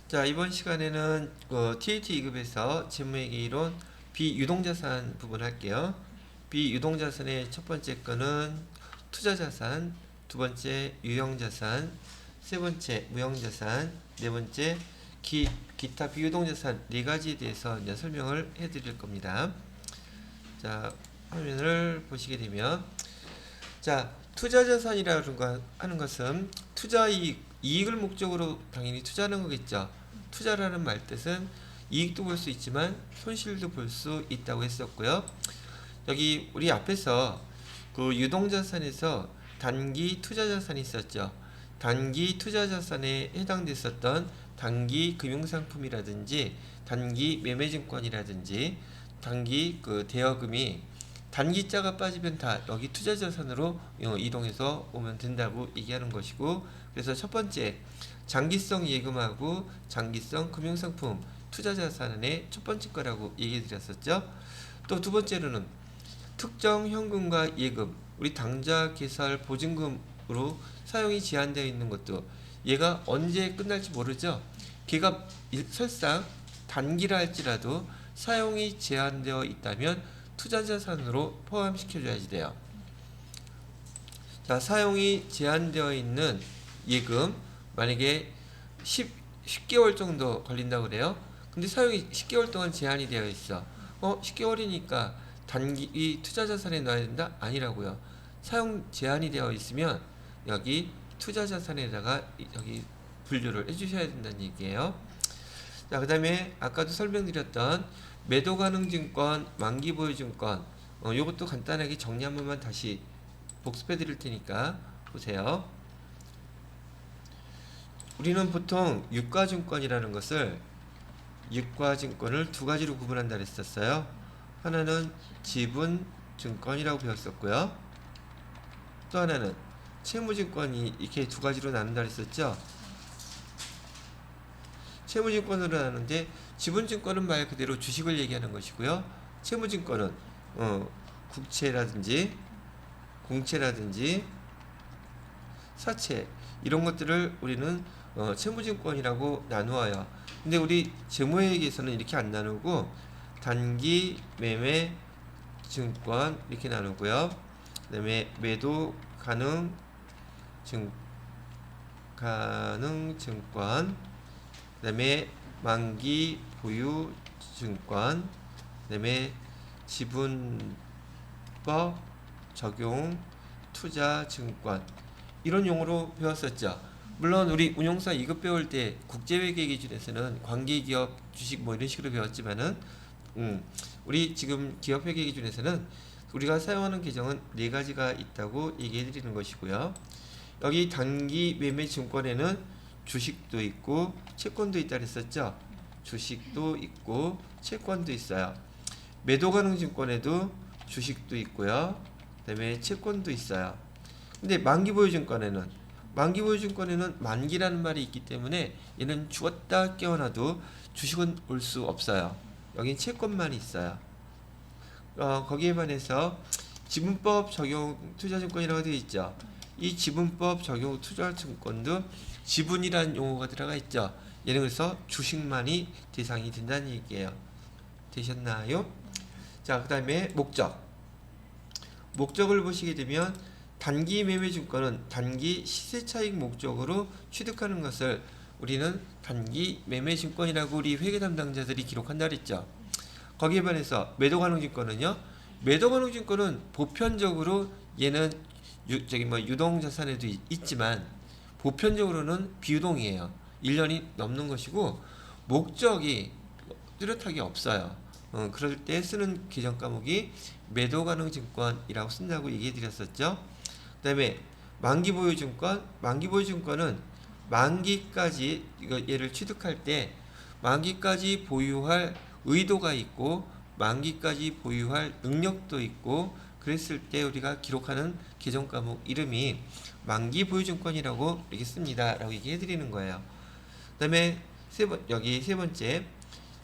자, 이번 시간에는 TAT 2급에서 재무회계 이론 비유동자산 부분 할게요. 비유동자산의 첫 번째 거는 투자자산, 두 번째 유형자산, 세 번째 무형자산, 네 번째 기타 비유동자산 네 가지에 대해서 이제 설명을 해드릴 겁니다. 자, 화면을 보시게 되면 자, 투자자산이라는 하는 것은 이익을 목적으로 당연히 투자하는 거겠죠. 투자라는 말 뜻은 이익도 볼 수 있지만 손실도 볼 수 있다고 했었고요. 여기 우리 앞에서 그 유동자산에서 단기 투자자산이 있었죠. 단기 투자자산에 해당됐었던 단기 금융상품이라든지 단기 매매증권이라든지 단기 그 대여금이 단기자가 빠지면 다 여기 투자자산으로 이동해서 오면 된다고 얘기하는 것이고, 그래서 첫 번째 장기성 예금하고 장기성 금융상품 투자자산의 첫 번째 거라고 얘기해 드렸었죠. 또 두 번째로는 특정 현금과 예금, 우리 당좌 개설 보증금으로 사용이 제한되어 있는 것도 얘가 언제 끝날지 모르죠. 걔가 설사 단기라 할지라도 사용이 제한되어 있다면 투자자산으로 포함시켜줘야지 돼요. 자, 사용이 제한되어 있는 예금, 만약에 10개월 정도 걸린다고 그래요. 근데 사용이 10개월 동안 제한이 되어 있어. 10개월이니까 단기 투자자산에 넣어야 된다? 아니라고요. 사용 제한이 되어 있으면 여기 투자자산에다가 여기 분류를 해주셔야 된다는 얘기예요. 자, 그 다음에 아까도 설명드렸던 매도가능증권, 만기보유증권, 요것도 간단하게 정리 한 번만 다시 복습해 드릴 테니까 보세요. 우리는 보통 유가증권이라는 것을 유가증권을 두 가지로 구분한다 그랬었어요. 하나는 지분증권이라고 배웠었고요. 또 하나는 채무증권이 이렇게 두 가지로 나눈다 그랬었죠. 채무증권으로 나누는데 지분증권은 말 그대로 주식을 얘기하는 것이고요. 채무증권은 국채라든지 공채라든지 사채 이런 것들을 우리는 채무증권이라고 나누어요. 근데 우리 재무회계에서는 이렇게 안 나누고 단기 매매 증권 이렇게 나누고요. 그다음에 매도 가능 증권, 그다음에 만기 보유 증권, 그다음에 지분법 적용 투자 증권 이런 용어로 배웠었죠. 물론 우리 운용사 2급 배울 때 국제회계 기준에서는 관계기업 주식 뭐 이런 식으로 배웠지만은 우리 지금 기업회계 기준에서는 우리가 사용하는 계정은 네 가지가 있다고 얘기해 드리는 것이고요. 여기 단기 매매 증권에는 주식도 있고 채권도 있다 그랬었죠. 주식도 있고 채권도 있어요. 매도 가능 증권에도 주식도 있고요. 그다음에 채권도 있어요. 근데 만기 보유 증권에는 만기라는 말이 있기 때문에 얘는 죽었다 깨어나도 주식은 올 수 없어요. 여긴 채권만 있어요. 거기에 반해서 지분법 적용 투자증권이라고 되어 있죠. 이 지분법 적용 투자증권도 지분이라는 용어가 들어가 있죠. 얘는 그래서 주식만이 대상이 된다는 얘기예요. 되셨나요? 자, 그 다음에 목적을 보시게 되면 단기 매매 증권은 단기 시세 차익 목적으로 취득하는 것을 우리는 단기 매매 증권이라고 우리 회계 담당자들이 기록한다 그랬죠. 거기에 반해서 매도 가능 증권은요. 매도 가능 증권은 보편적으로 얘는 유동 자산에도 있지만 보편적으로는 비유동이에요. 1년이 넘는 것이고 목적이 뚜렷하게 없어요. 그럴 때 쓰는 계정 과목이 매도 가능 증권이라고 쓴다고 얘기해 드렸었죠. 그 다음에 만기 보유 증권은 만기까지 얘를 취득할 때 만기까지 보유할 의도가 있고 만기까지 보유할 능력도 있고 그랬을 때 우리가 기록하는 계정 과목 이름이 만기 보유증권이라고 이렇게 씁니다 라고 얘기해 드리는 거예요. 그 다음에 여기 세 번째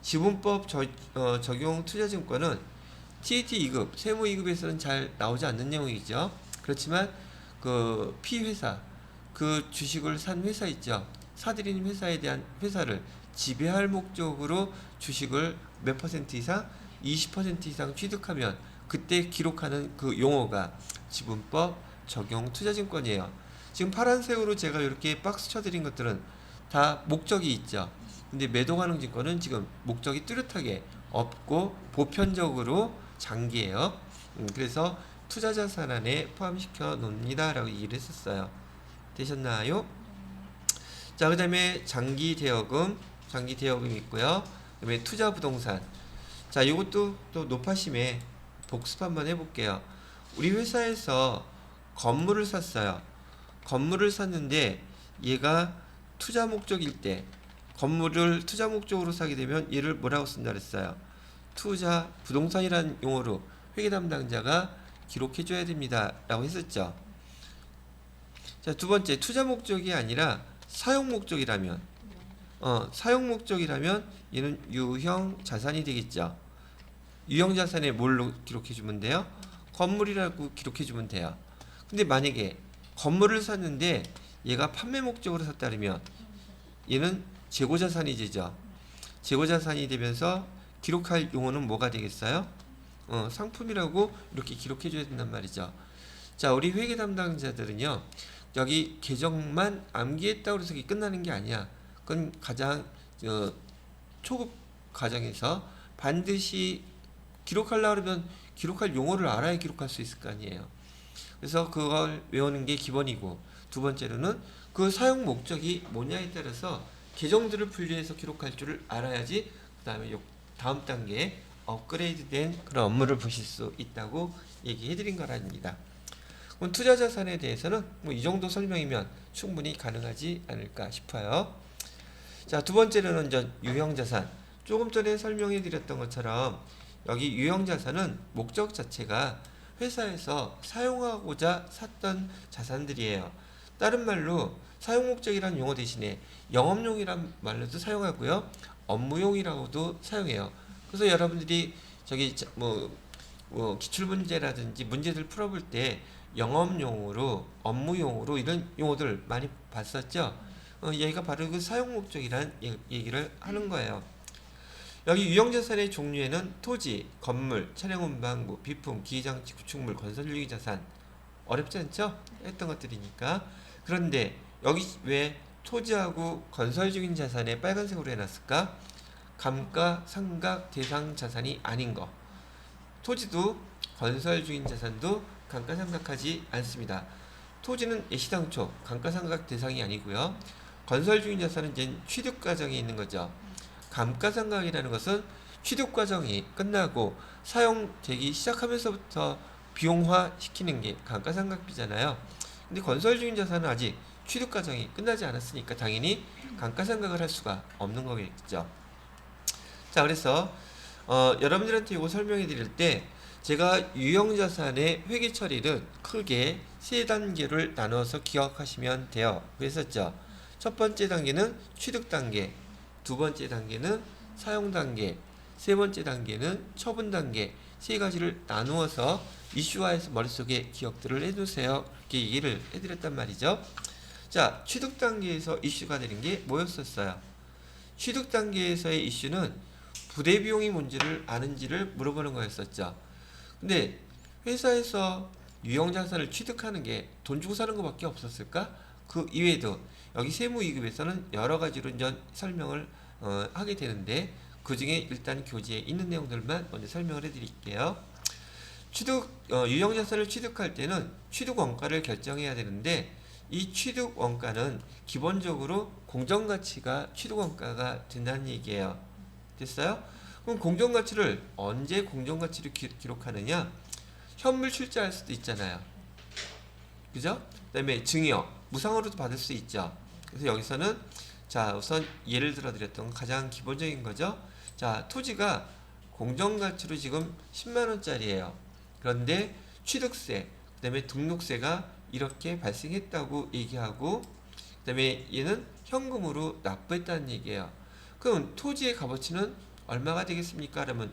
지분법 적용 투자증권은 TAT 2급 세무 2급에서는 잘 나오지 않는 내용이죠. 그렇지만 그 피회사 그 주식을 산 회사 있죠. 사들인 회사에 대한 회사를 지배할 목적으로 주식을 몇 퍼센트 이상? 20% 이상 취득하면 그때 기록하는 그 용어가 지분법 적용 투자증권이에요. 지금 파란색으로 제가 이렇게 박스 쳐드린 것들은 다 목적이 있죠. 근데 매도가능증권은 지금 목적이 뚜렷하게 없고 보편적으로 장기예요. 그래서 투자자산 안에 포함시켜 놓습니다 라고 얘기를 했었어요. 되셨나요? 자, 그 다음에 장기 대여금 있고요. 그 다음에 투자 부동산. 자, 이것도 또 높아심에 복습 한번 해볼게요. 우리 회사에서 건물을 샀어요. 건물을 샀는데 얘가 투자 목적일 때 건물을 투자 목적으로 사게 되면 얘를 뭐라고 쓴다 그랬어요? 투자 부동산이라는 용어로 회계 담당자가 기록해 줘야 됩니다 라고 했었죠. 자, 두 번째, 투자 목적이 아니라 사용 목적이라면 사용 목적이라면 얘는 유형 자산이 되겠죠. 유형 자산에 뭘로 기록해 주면 돼요? 건물이라고 기록해 주면 돼요. 근데 만약에 건물을 샀는데 얘가 판매 목적으로 샀다면 얘는 재고 자산이 되죠. 재고 자산이 되면서 기록할 용어는 뭐가 되겠어요? 상품이라고 이렇게 기록해 줘야 된단 말이죠. 자, 우리 회계 담당자들은요, 여기 계정만 암기했다고 해서 끝나는 게 아니야. 그건 가장 초급 과정에서 반드시 기록하려고 하면 기록할 용어를 알아야 기록할 수 있을 거 아니에요. 그래서 그걸 외우는 게 기본이고, 두 번째로는 그 사용 목적이 뭐냐에 따라서 계정들을 분류해서 기록할 줄을 알아야지 그 다음에 다음 단계에 업그레이드된 그런 업무를 보실 수 있다고 얘기해 드린 거랍니다. 그럼 투자 자산에 대해서는 뭐 이 정도 설명이면 충분히 가능하지 않을까 싶어요. 자, 두 번째로는 유형 자산. 조금 전에 설명해 드렸던 것처럼 여기 유형 자산은 목적 자체가 회사에서 사용하고자 샀던 자산들이에요. 다른 말로 사용 목적이라는 용어 대신에 영업용이란 말로도 사용하고요, 업무용이라고도 사용해요. 그래서 여러분들이 저기 뭐 기출 문제라든지 문제들 풀어볼 때 영업용으로, 업무용으로 이런 용어들 많이 봤었죠. 얘가 바로 그 사용 목적이란 얘기를 하는 거예요. 여기 유형자산의 종류에는 토지, 건물, 차량 운반구, 비품, 기기장치, 구축물, 건설 유기자산. 어렵지 않죠? 했던 것들이니까. 그런데 여기 왜 토지하고 건설 중인 자산에 빨간색으로 해놨을까? 감가상각 대상 자산이 아닌 거. 토지도 건설 중인 자산도 감가상각하지 않습니다. 토지는 예시당초 감가상각 대상이 아니고요. 건설 중인 자산은 이제 취득 과정에 있는 거죠. 감가상각이라는 것은 취득 과정이 끝나고 사용되기 시작하면서부터 비용화 시키는 게 감가상각비잖아요. 근데 건설 중인 자산은 아직 취득 과정이 끝나지 않았으니까 당연히 감가상각을 할 수가 없는 거겠죠. 자, 그래서 여러분들한테 이거 설명해 드릴 때 제가 유형자산의 회계 처리를 크게 세 단계를 나눠서 기억하시면 돼요. 그랬었죠. 첫 번째 단계는 취득 단계, 두 번째 단계는 사용 단계, 세 번째 단계는 처분 단계, 세 가지를 나누어서 이슈화해서 머릿속에 기억들을 해두세요. 이렇게 얘기를 해드렸단 말이죠. 자, 취득 단계에서 이슈가 되는 게 뭐였었어요? 취득 단계에서의 이슈는 부대 비용이 뭔지를 아는지를 물어보는 거였었죠. 근데 회사에서 유형자산을 취득하는 게 돈 주고 사는 것밖에 없었을까? 그 이외에도 여기 세무이급에서는 여러 가지로 이제 설명을 하게 되는데 그 중에 일단 교재에 있는 내용들만 먼저 설명을 해드릴게요. 유형자산을 취득할 때는 취득 원가를 결정해야 되는데 이 취득 원가는 기본적으로 공정가치가 취득 원가가 된다는 얘기예요. 됐어요? 그럼 공정가치를 언제 공정가치를 기록하느냐? 현물 출자할 수도 있잖아요. 그죠? 그 다음에 증여, 무상으로도 받을 수 있죠. 그래서 여기서는 자, 우선 예를 들어 드렸던 가장 기본적인 거죠. 자, 토지가 공정가치로 지금 10만원짜리예요. 그런데 취득세, 그 다음에 등록세가 이렇게 발생했다고 얘기하고, 그 다음에 얘는 현금으로 납부했다는 얘기예요. 그럼 토지의 값어치는 얼마가 되겠습니까? 그러면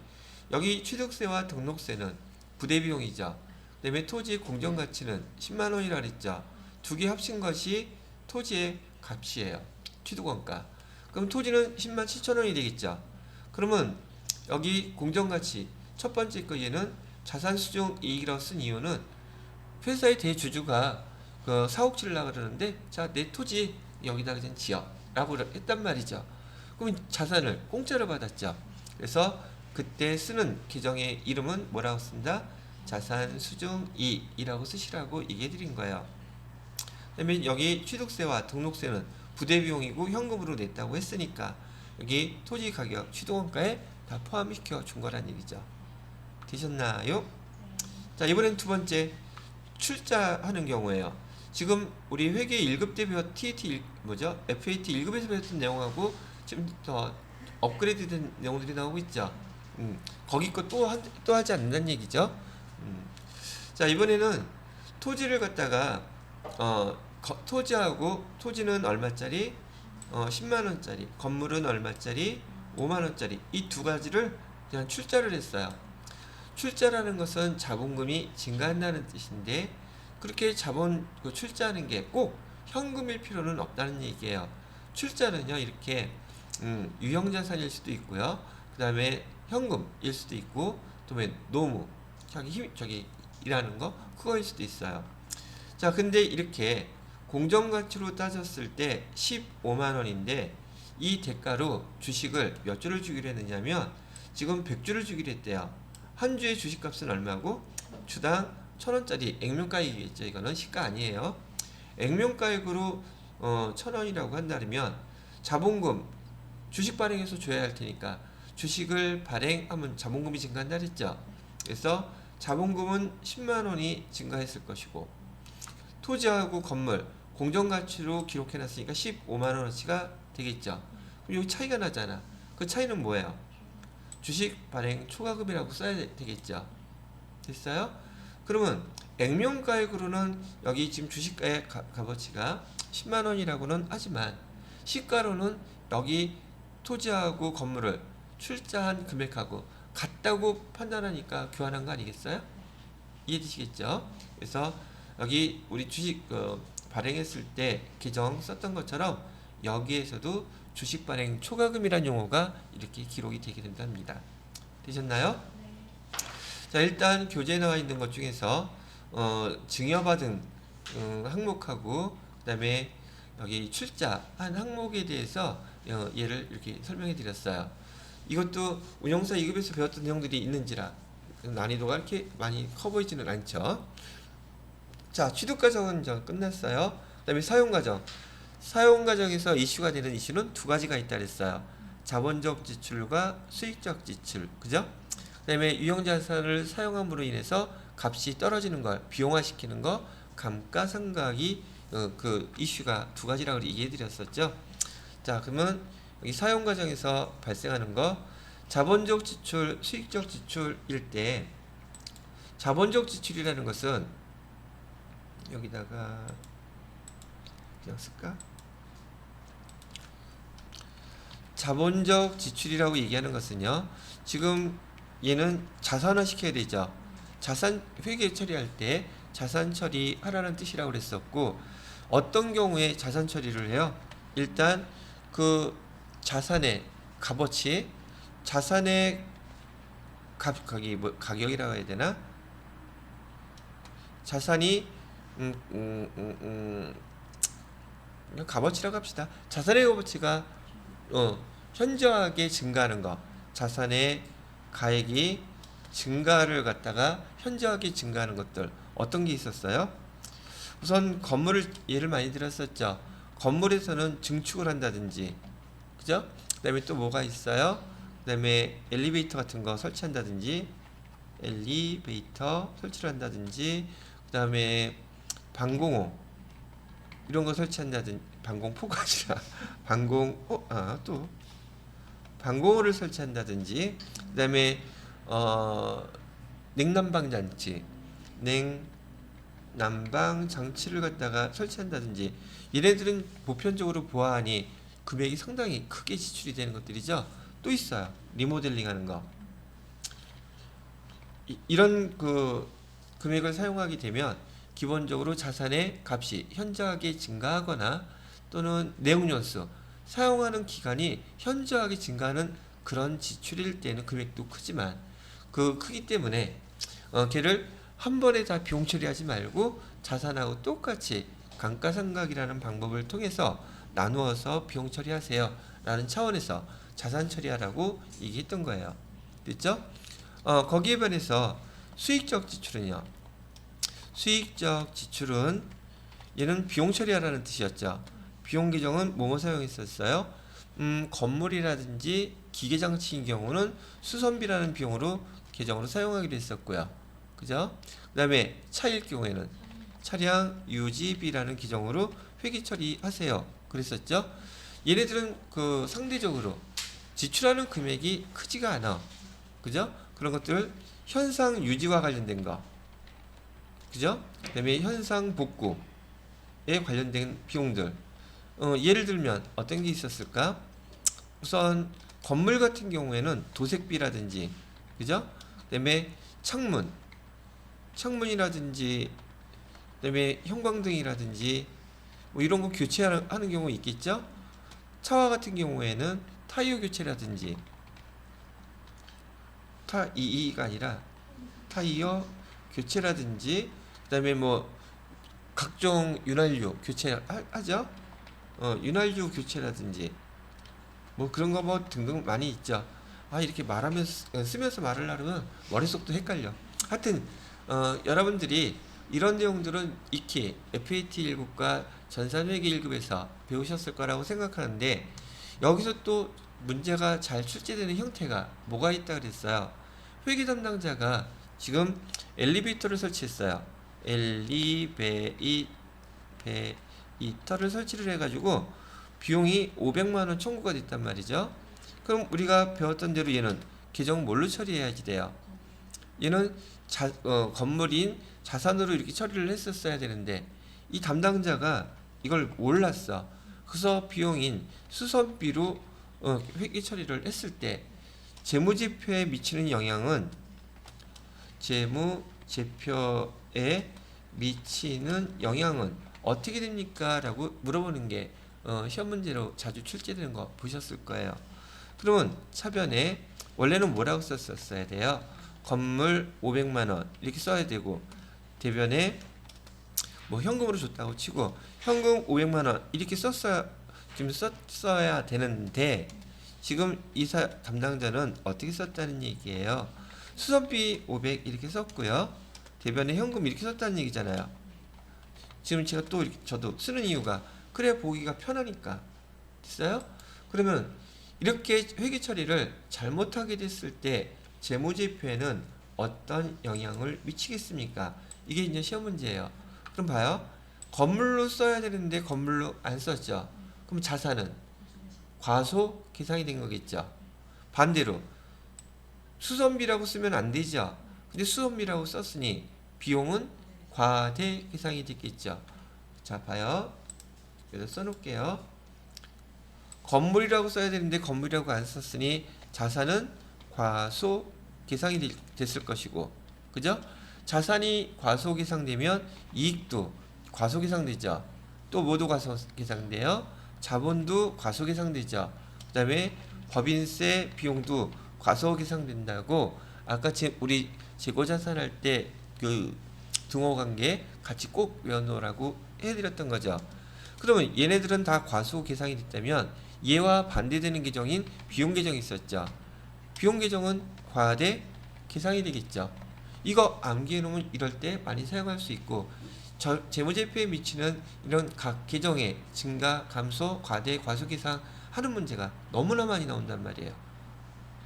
여기 취득세와 등록세는 부대비용이죠. 그 다음에 토지의 공정가치는 10만원이라 그랬죠. 두 개 합친 것이 토지의 값이에요. 취득원가. 그럼 토지는 10만 7천 원이 되겠죠. 그러면 여기 공정가치 첫 번째 거에는 자산수중 이익이라고 쓴 이유는 회사의 대주주가 그 사옥지를 나가 그러는데 자, 내 토지 여기다 그냥 지어 라고 했단 말이죠. 그럼 자산을 공짜로 받았죠. 그래서 그때 쓰는 계정의 이름은 뭐라고 쓴다? 자산수중이익이라고 쓰시라고 얘기해 드린 거예요. 그다음에 여기 취득세와 등록세는 부대비용이고 현금으로 냈다고 했으니까 여기 토지 가격 취득원가에 다 포함시켜 준 거란 얘기죠. 되셨나요? 자, 이번엔 두 번째 출자하는 경우에요. 지금 우리 회계 1급 때 배웠 TAT 뭐죠? FAT 1급에서 배웠던 내용하고 지금 더 업그레이드된 내용들이 나오고 있죠. 거기 거 또 하지 않는다는 얘기죠. 자, 이번에는 토지를 갖다가 토지하고 토지는 얼마짜리? 10만 원짜리. 건물은 얼마짜리? 5만 원짜리. 이 두 가지를 그냥 출자를 했어요. 출자라는 것은 자본금이 증가한다는 뜻인데 그렇게 자본 출자하는 게 꼭 현금일 필요는 없다는 얘기예요. 출자는요 이렇게 유형자산일 수도 있고요. 그 다음에 현금일 수도 있고 또 노무 저기 일하는 거 그거일 수도 있어요. 자, 근데 이렇게 공정가치로 따졌을 때 15만 원인데 이 대가로 주식을 몇 주를 주기로 했느냐면 지금 100주를 주기로 했대요. 한 주의 주식값은 얼마고? 주당 1,000원짜리 액면가액이겠죠. 이거는 시가 아니에요. 액면가액으로 1,000원이라고 한다면 자본금 주식 발행해서 줘야 할 테니까 주식을 발행하면 자본금이 증가한다 그랬죠. 그래서 자본금은 10만 원이 증가했을 것이고 토지하고 건물 공정가치로 기록해놨으니까 15만 원어치가 되겠죠. 그럼 여기 차이가 나잖아. 그 차이는 뭐예요? 주식 발행 초과금이라고 써야 되겠죠. 됐어요? 그러면 액면가액으로는 여기 지금 주식가의 값어치가 10만 원이라고는 하지만 시가로는 여기 토지하고 건물을 출자한 금액하고 같다고 판단하니까 교환한 거 아니겠어요? 이해되시겠죠? 그래서 여기 우리 주식 발행했을 때 계정 썼던 것처럼 여기에서도 주식 발행 초과금이라는 용어가 이렇게 기록이 되게 된답니다. 되셨나요? 네. 자, 일단 교재에 나와 있는 것 중에서 증여받은 항목하고 그 다음에 여기 출자한 항목에 대해서 얘를 이렇게 설명해 드렸어요. 이것도 운영사 2급에서 배웠던 내용들이 있는지라 난이도가 이렇게 많이 커 보이지는 않죠. 자, 취득과정은 이제 끝났어요. 그 다음에 사용과정. 사용과정에서 이슈가 되는 이슈는 두 가지가 있다 그랬어요. 자본적 지출과 수익적 지출. 그죠? 그 다음에 유형자산을 사용함으로 인해서 값이 떨어지는 걸 비용화시키는 거, 감가상각이 그 이슈가 두 가지라고 얘기해 드렸었죠. 자, 그러면 여기 사용과정에서 발생하는 거 자본적 지출, 수익적 지출일 때 자본적 지출이라는 것은 여기다가 그냥 쓸까? 자본적 지출이라고 얘기하는 것은요. 지금 얘는 자산화 시켜야 되죠. 자산 회계 처리할 때 자산 처리하라는 뜻이라고 그랬었고 어떤 경우에 자산 처리를 해요? 일단 그 자산의 값어치, 자산의 가격이라고 해야 되나? 자산이 값어치라고 합시다. 자산의 값어치가 현저하게 증가하는 거, 자산의 가액이 증가를 갖다가 현저하게 증가하는 것들 어떤 게 있었어요? 우선 건물을 예를 많이 들었었죠. 건물에서는 증축을 한다든지, 그죠? 그다음에 또 뭐가 있어요? 그다음에 엘리베이터 같은 거 설치한다든지, 엘리베이터 설치를 한다든지, 그다음에 방공호 이런 거 설치한다든지, 방공포가 아니라 또 방공호를 설치한다든지, 그다음에 냉난방 장치, 냉난방 장치를 갖다가 설치한다든지 얘네들은 보편적으로 보아하니 금액이 상당히 크게 지출이 되는 것들이죠. 또 있어요. 리모델링 하는 거. 이런 그 금액을 사용하게 되면 기본적으로 자산의 값이 현저하게 증가하거나 또는 내용연수 사용하는 기간이 현저하게 증가하는 그런 지출일 때는 금액도 크지만 그 크기 때문에 걔를 한 번에 다 비용 처리하지 말고 자산하고 똑같이 감가상각이라는 방법을 통해서 나누어서 비용 처리하세요 라는 차원에서 자산 처리하라고 얘기했던 거예요. 됐죠? 거기에 반해서 수익적 지출은요. 수익적 지출은 얘는 비용 처리하라는 뜻이었죠. 비용 계정은 뭐뭐 사용했었어요? 건물이라든지 기계장치인 경우는 수선비라는 비용으로 계정으로 사용하기로 했었고요. 그죠? 그 다음에 차일 경우에는 차량 유지비라는 계정으로 회계 처리하세요. 그랬었죠? 얘네들은 그 상대적으로 지출하는 금액이 크지가 않아. 그죠? 그런 것들 현상 유지와 관련된 거. 그죠? 그 다음에 현상 복구에 관련된 비용들. 예를 들면 어떤 게 있었을까? 우선 건물 같은 경우에는 도색비라든지, 그죠? 그 다음에 창문이라든지, 그 다음에 형광등이라든지, 뭐 이런 거 교체하는 경우 있겠죠? 차와 같은 경우에는 타이어 교체라든지, 타이가 아니라 타이어 교체라든지, 그 다음에 뭐 각종 윤활유 교체하죠? 윤활유 교체라든지 뭐 그런 거 뭐 등등 많이 있죠. 이렇게 말하면서 쓰면서 말을 하면 머릿속도 헷갈려. 하여튼 여러분들이 이런 내용들은 익히 FAT 1급과 전산회계 1급에서 배우셨을 거라고 생각하는데 여기서 또 문제가 잘 출제되는 형태가 뭐가 있다 그랬어요. 회계 담당자가 지금 엘리베이터를 설치했어요. 엘리베이터를 설치를 해가지고 비용이 500만원 청구가 됐단 말이죠. 그럼 우리가 배웠던 대로 얘는 계정 뭘로 처리해야지 돼요? 얘는 건물인 자산으로 이렇게 처리를 했었어야 되는데 이 담당자가 이걸 몰랐어. 그래서 비용인 수선비로 회계 처리를 했을 때 재무제표에 미치는 영향은 재무제표에 미치는 영향은 어떻게 됩니까? 라고 물어보는 게 시험 문제로 자주 출제되는 거 보셨을 거예요. 그러면 차변에 원래는 뭐라고 썼었어야 돼요? 건물 500만원 이렇게 써야 되고 대변에 뭐 현금으로 줬다고 치고 현금 500만원 이렇게 썼어야 되는데 지금 이사 담당자는 어떻게 썼다는 얘기예요? 수선비 500 이렇게 썼고요. 대변에 현금 이렇게 썼다는 얘기잖아요. 지금 제가 또 이렇게 저도 쓰는 이유가 그래 보기가 편하니까. 됐어요? 그러면 이렇게 회계 처리를 잘못하게 됐을 때 재무제표에는 어떤 영향을 미치겠습니까? 이게 이제 시험 문제예요. 그럼 봐요. 건물로 써야 되는데 건물로 안 썼죠. 그럼 자산은 과소 계상이 된 거겠죠. 반대로 수선비라고 쓰면 안 되죠. 근데 수선비라고 썼으니 비용은 과대 계상이 됐겠죠. 자, 봐요. 여기다 써놓을게요. 건물이라고 써야 되는데 건물이라고 안 썼으니 자산은 과소 계상이 됐을 것이고, 그죠? 자산이 과소 계상되면 이익도 과소 계상되죠. 또 뭐도 과소 계상돼요? 자본도 과소 계상되죠. 그 다음에 법인세 비용도 과소 계상된다고 아까 우리 재고자산 할 때 그 등호관계 같이 꼭 외워놓으라고 해드렸던 거죠. 그러면 얘네들은 다 과소 계상이 됐다면 얘와 반대되는 계정인 비용 계정이 있었죠. 비용 계정은 과대 계상이 되겠죠. 이거 암기해 놓으면 이럴 때 많이 사용할 수 있고 재무제표에 미치는 이런 각 계정의 증가, 감소, 과대, 과소 계상 하는 문제가 너무나 많이 나온단 말이에요.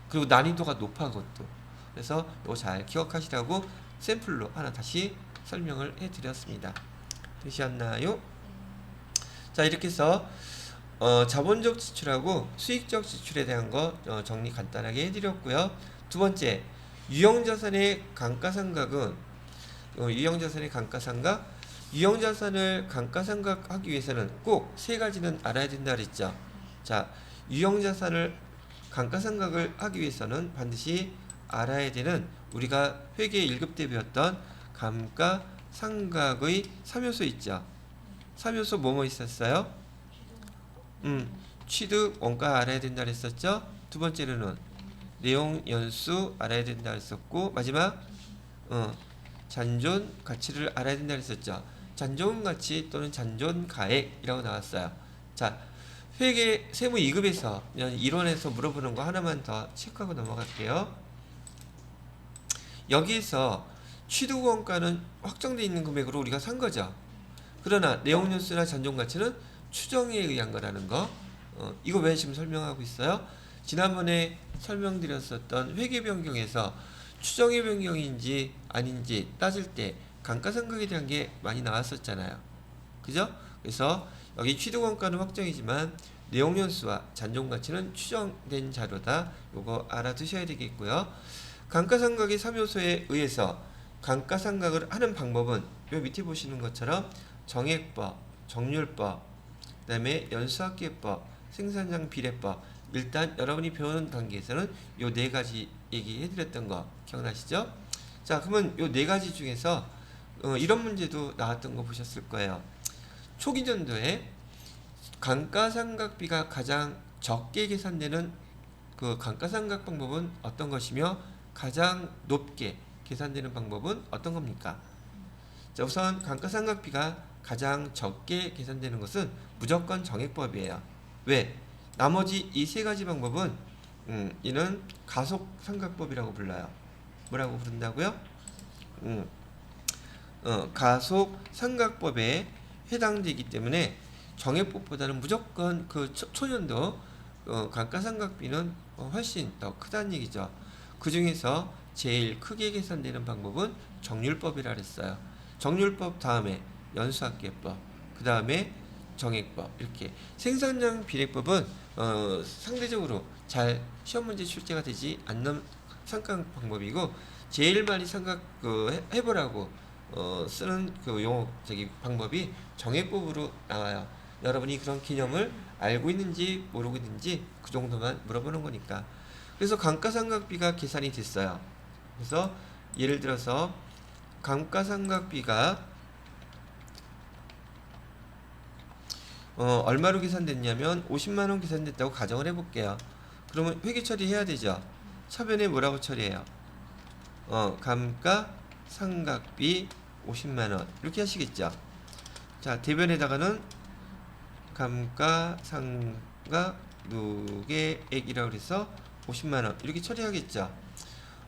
그리고 난이도가 높아 그것도. 그래서 이거 잘 기억하시라고 샘플로 하나 다시 설명을 해드렸습니다. 되셨나요? 자, 이렇게 해서 자본적 지출하고 수익적 지출에 대한 거 정리 간단하게 해드렸고요. 두 번째, 유형자산의 감가상각은 유형자산을 감가상각하기 위해서는 꼭 세 가지는 알아야 된다 그랬죠. 자, 유형자산을 감가상각을 하기 위해서는 반드시 알아야 되는 우리가 회계 1급 때 배웠던 감가상각의 3요소 있죠. 3요소 뭐뭐 있었어요? 취득 원가 알아야 된다 그랬었죠. 두 번째로는 내용 연수 알아야 된다 그랬었고, 마지막 잔존 가치를 알아야 된다 그랬었죠. 잔존 가치 또는 잔존 가액이라고 나왔어요. 자, 회계 세무 2급에서 이론에서 물어보는 거 하나만 더 체크하고 넘어갈게요. 여기에서 취득 원가는 확정되어 있는 금액으로 우리가 산 거죠. 그러나 내용 연수나 잔존 가치는 추정에 의한 거라는 거. 이거 왜 지금 설명하고 있어요? 지난번에 설명드렸었던 회계 변경에서 추정의 변경인지 아닌지 따질 때 감가상각에 대한 게 많이 나왔었잖아요. 그죠? 그래서 여기 취득 원가는 확정이지만 내용 연수와 잔존 가치는 추정된 자료다. 요거 알아두셔야 되겠고요. 감가상각의 3요소에 의해서 감가상각을 하는 방법은 요 밑에 보시는 것처럼 정액법, 정률법, 그 다음에 연수학계법, 생산량 비례법. 일단 여러분이 배우는 단계에서는 요 네 가지 얘기해드렸던 거 기억나시죠? 자, 그러면 요 네 가지 중에서 이런 문제도 나왔던 거 보셨을 거예요. 초기년도에 감가상각비가 가장 적게 계산되는 그 감가상각 방법은 어떤 것이며 가장 높게 계산되는 방법은 어떤 겁니까? 자, 우선 감가상각비가 가장 적게 계산되는 것은 무조건 정액법이에요. 왜? 나머지 이 세 가지 방법은 이는 가속상각법이라고 불러요. 뭐라고 부른다고요? 가속상각법에 해당되기 때문에 정액법보다는 무조건 그 초년도 감가상각비는 훨씬 더 크다는 얘기죠. 그 중에서 제일 크게 계산되는 방법은 정률법이라 그랬어요. 정률법 다음에 연수학계법, 그 다음에 정액법. 이렇게 생산량 비례법은 상대적으로 잘 시험 문제 출제가 되지 않는 삼각 방법이고, 제일 많이 삼각 해보라고 쓰는 그 용어 방법이 정액법으로 나와요. 여러분이 그런 개념을 알고 있는지 모르고 있는지 그 정도만 물어보는 거니까. 그래서 감가상각비가 계산이 됐어요. 그래서 예를 들어서 감가상각비가 얼마로 계산됐냐면 50만원 계산됐다고 가정을 해볼게요. 그러면 회계 처리해야 되죠. 차변에 뭐라고 처리해요? 감가상각비 50만원 이렇게 하시겠죠. 자, 대변에다가는 감가상각 누계액이라고 해서 50만원 이렇게 처리하겠죠.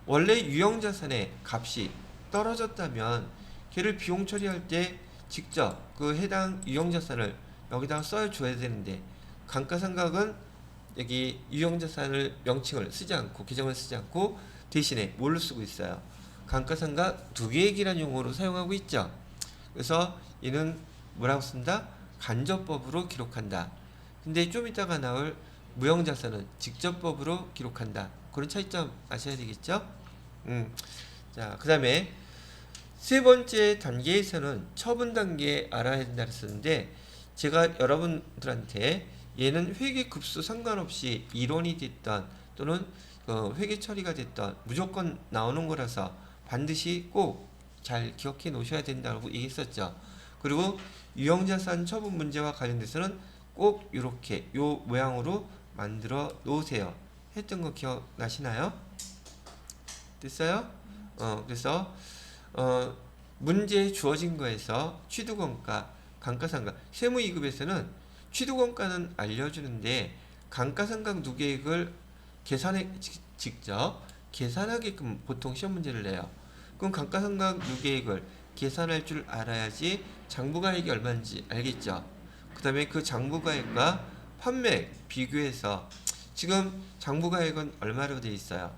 원래 유형자산의 값이 떨어졌다면 걔를 비용 처리할 때 직접 그 해당 유형자산을 여기다가 써줘야 되는데, 감가상각은 여기 유형자산을 명칭을 쓰지 않고 계정을 쓰지 않고 대신에 뭘로 쓰고 있어요? 감가상각 누계액이라는 용어로 사용하고 있죠. 그래서 얘는 뭐라고 쓴다? 간접법으로 기록한다. 근데 좀 이따가 나올 무형자산은 직접법으로 기록한다. 그런 차이점 아셔야 되겠죠? 자, 그 다음에 세 번째 단계에서는 처분 단계 알아야 된다 했었는데, 제가 여러분들한테 얘는 회계 급수 상관없이 이론이 됐던 또는 회계 처리가 됐던 무조건 나오는 거라서 반드시 꼭 잘 기억해 놓으셔야 된다고 얘기했었죠. 그리고 유형자산 처분 문제와 관련돼서는 꼭 이렇게 요 모양으로 만들어 놓으세요. 했던 거 기억나시나요? 됐어요? 그래서 문제에 주어진 거에서 취득원가, 감가상각, 세무 2급에서는 취득원가는 알려주는데 감가상각 누계액을 직접 계산하게끔 보통 시험 문제를 내요. 그럼 감가상각 누계액을 계산할 줄 알아야지 장부가액이 얼마인지 알겠죠. 그 다음에 그 장부가액과 판매액 비교해서 지금 장부가액은 얼마로 되어 있어요?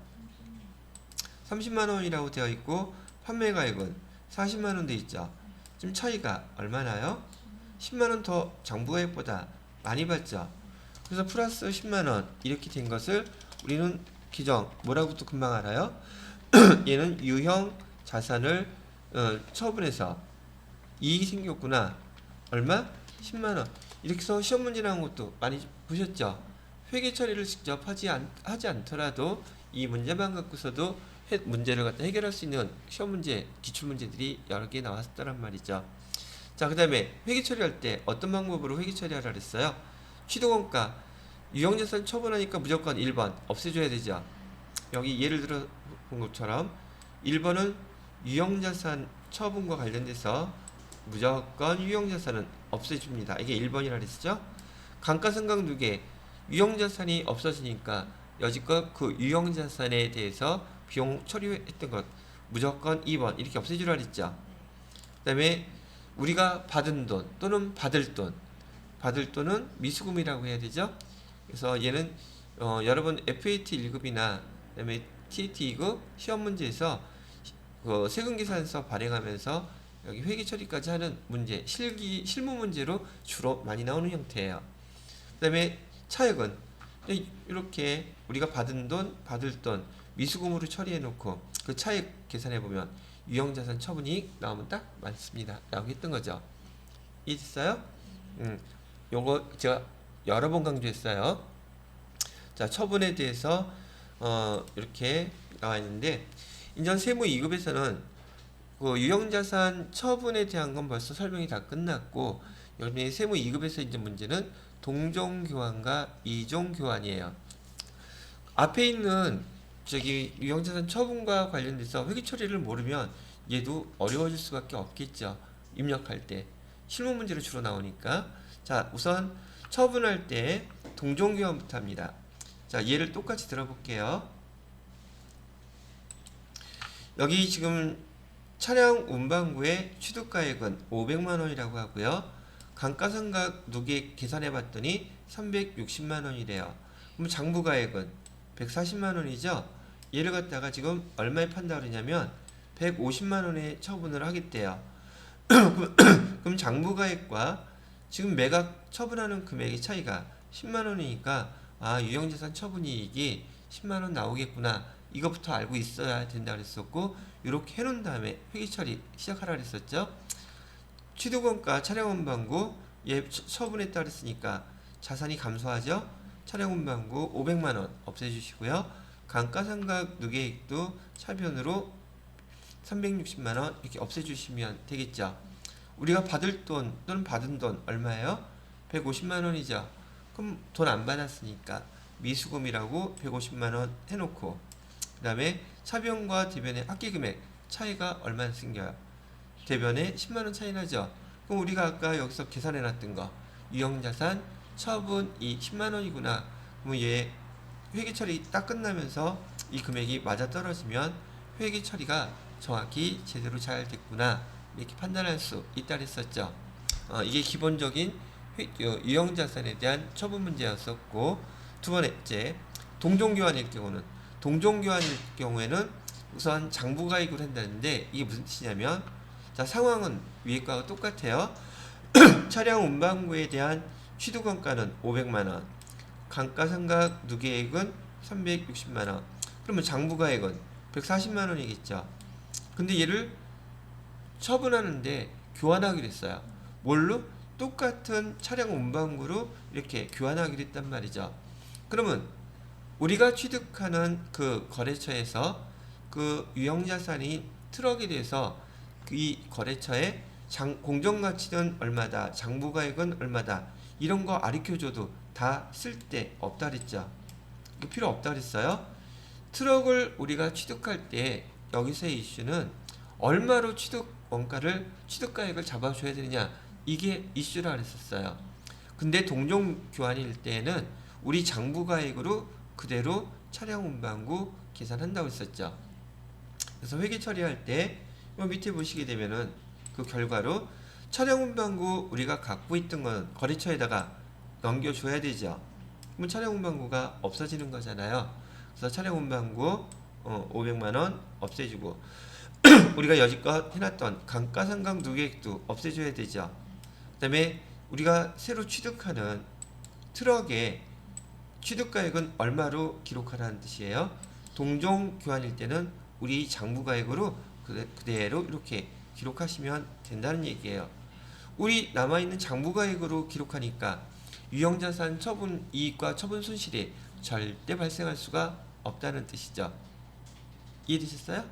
30만원이라고 되어 있고 판매가액은 40만원 되어 있죠. 지금 차이가 얼마나요? 10만원 더 장부가액보다 많이 받죠. 그래서 플러스 10만원 이렇게 된 것을 우리는 기정 뭐라고도 금방 알아요? 얘는 유형 자산을 처분해서 이익이 생겼구나. 얼마? 10만원. 이렇게 해서 시험 문제 나온 것도 많이 보셨죠? 회계 처리를 직접 하지 않더라도 이 문제만 갖고서도 문제를 갖다 해결할 수 있는 시험 문제, 기출 문제들이 여러 개 나왔었단 말이죠. 자, 그 다음에 회계 처리할 때 어떤 방법으로 회계 처리하라 그랬어요? 취득원가 유형자산 처분하니까 무조건 1번 없애줘야 되죠. 여기 예를 들어 본 것처럼 1번은 유형자산 처분과 관련돼서 무조건 유형자산은 없애줍니다. 이게 1번이라 그랬죠. 감가상각 누계 유형자산이 없어지니까 여지껏 그 유형자산에 대해서 비용 처리했던 것 무조건 2번 이렇게 없애주라 그랬죠. 그 다음에 우리가 받은 돈 또는 받을 돈은 미수금이라고 해야 되죠. 그래서 얘는 여러분 FAT 1급이나 그다음에 TAT 2급 시험 문제에서 그 세금계산서 발행하면서 여기 회계 처리까지 하는 문제 실무 문제로 주로 많이 나오는 형태예요. 그다음에 차액은 이렇게 우리가 받은 돈, 받을 돈 미수금으로 처리해 놓고 그 차액 계산해 보면 유형자산 처분이익 나오면 딱 맞습니다. 라고 했던 거죠. 이해됐어요? 요거 제가 여러 번 강조했어요. 자, 처분에 대해서 이렇게 나와 있는데 인전 세무 2급에서는 그 유형자산 처분에 대한 건 벌써 설명이 다 끝났고 여기 세무 2급에서 이제 문제는 동종교환과 이종교환이에요. 앞에 있는 저기 유형자산 처분과 관련돼서 회계 처리를 모르면 얘도 어려워질 수밖에 없겠죠. 입력할 때 실무 문제로 주로 나오니까. 자, 우선 처분할 때 동종교환부터 합니다. 자, 얘를 똑같이 들어볼게요. 여기 지금 차량 운반구의 취득가액은 500만 원이라고 하고요. 감가상각 누계 계산해 봤더니 360만 원이래요. 그럼 장부가액은 140만 원이죠. 얘를 갖다가 지금 얼마에 판다 그러냐면 150만 원에 처분을 하겠대요. 그럼 장부가액과 지금 매각 처분하는 금액의 차이가 10만 원이니까 아, 유형자산 처분이익이 10만 원 나오겠구나. 이것부터 알고 있어야 된다 그랬었고 이렇게 해놓은 다음에 회계처리 시작하라 그랬었죠. 취득원가 차량운반구 얘 처분했다 그랬으니까 자산이 감소하죠. 차량운반구 500만원 없애주시고요. 감가상각 누계액도 차변으로 360만원 이렇게 없애주시면 되겠죠. 우리가 받을 돈 또는 받은 돈 얼마예요? 150만원이죠. 그럼 돈 안 받았으니까 미수금이라고 150만원 해놓고 그 다음에 차변과 대변의 합계금액 차이가 얼마나 생겨요? 대변에 10만원 차이 나죠. 그럼 우리가 아까 여기서 계산해 놨던 거 유형자산 처분이 10만원이구나. 그럼 얘 회계처리 딱 끝나면서 이 금액이 맞아떨어지면 회계처리가 정확히 제대로 잘 됐구나 이렇게 판단할 수 있다 그랬었죠. 이게 기본적인 유형자산에 대한 처분 문제였었고, 두 번째 동종교환일 경우에는 우선 장부가액으로 한다는데 이게 무슨 뜻이냐면, 자, 상황은 위에 거와 똑같아요. 차량 운반구에 대한 취득원가는 500만원, 감가상각 누계액은 360만원. 그러면 장부가액은 140만원이겠죠. 근데 얘를 처분하는데 교환하기로 했어요. 뭘로? 똑같은 차량 운반구로 이렇게 교환하기로 했단 말이죠. 그러면 우리가 취득하는 그 거래처에서 그 유형자산이 트럭이 돼서 이 거래처에 공정가치는 얼마다, 장부가액은 얼마다 이런 거 가르쳐줘도 다 쓸데 없다 그랬죠. 필요 없다 그랬어요. 트럭을 우리가 취득할 때 여기서의 이슈는 얼마로 취득가액을 잡아줘야 되느냐, 이게 이슈라 그랬었어요. 근데 동종교환일 때는 우리 장부가액으로 그대로 차량 운반구 계산한다고 했었죠. 그래서 회계 처리할 때 밑에 보시게 되면은 그 결과로 차량 운반구 우리가 갖고 있던 건 거래처에다가 넘겨줘야 되죠. 그럼 차량 운반구가 없어지는 거잖아요. 그래서 차량 운반구 500만원 없애주고 우리가 여지껏 해놨던 감가상각 누계액도 없애줘야 되죠. 그 다음에 우리가 새로 취득하는 트럭의 취득가액은 얼마로 기록하라는 뜻이에요. 동종교환일 때는 우리 장부가액으로 그대로 이렇게 기록하시면 된다는 얘기예요. 우리 남아있는 장부가액으로 기록하니까 유형자산 처분 이익과 처분 손실이 절대 발생할 수가 없다는 뜻이죠. 이해되셨어요?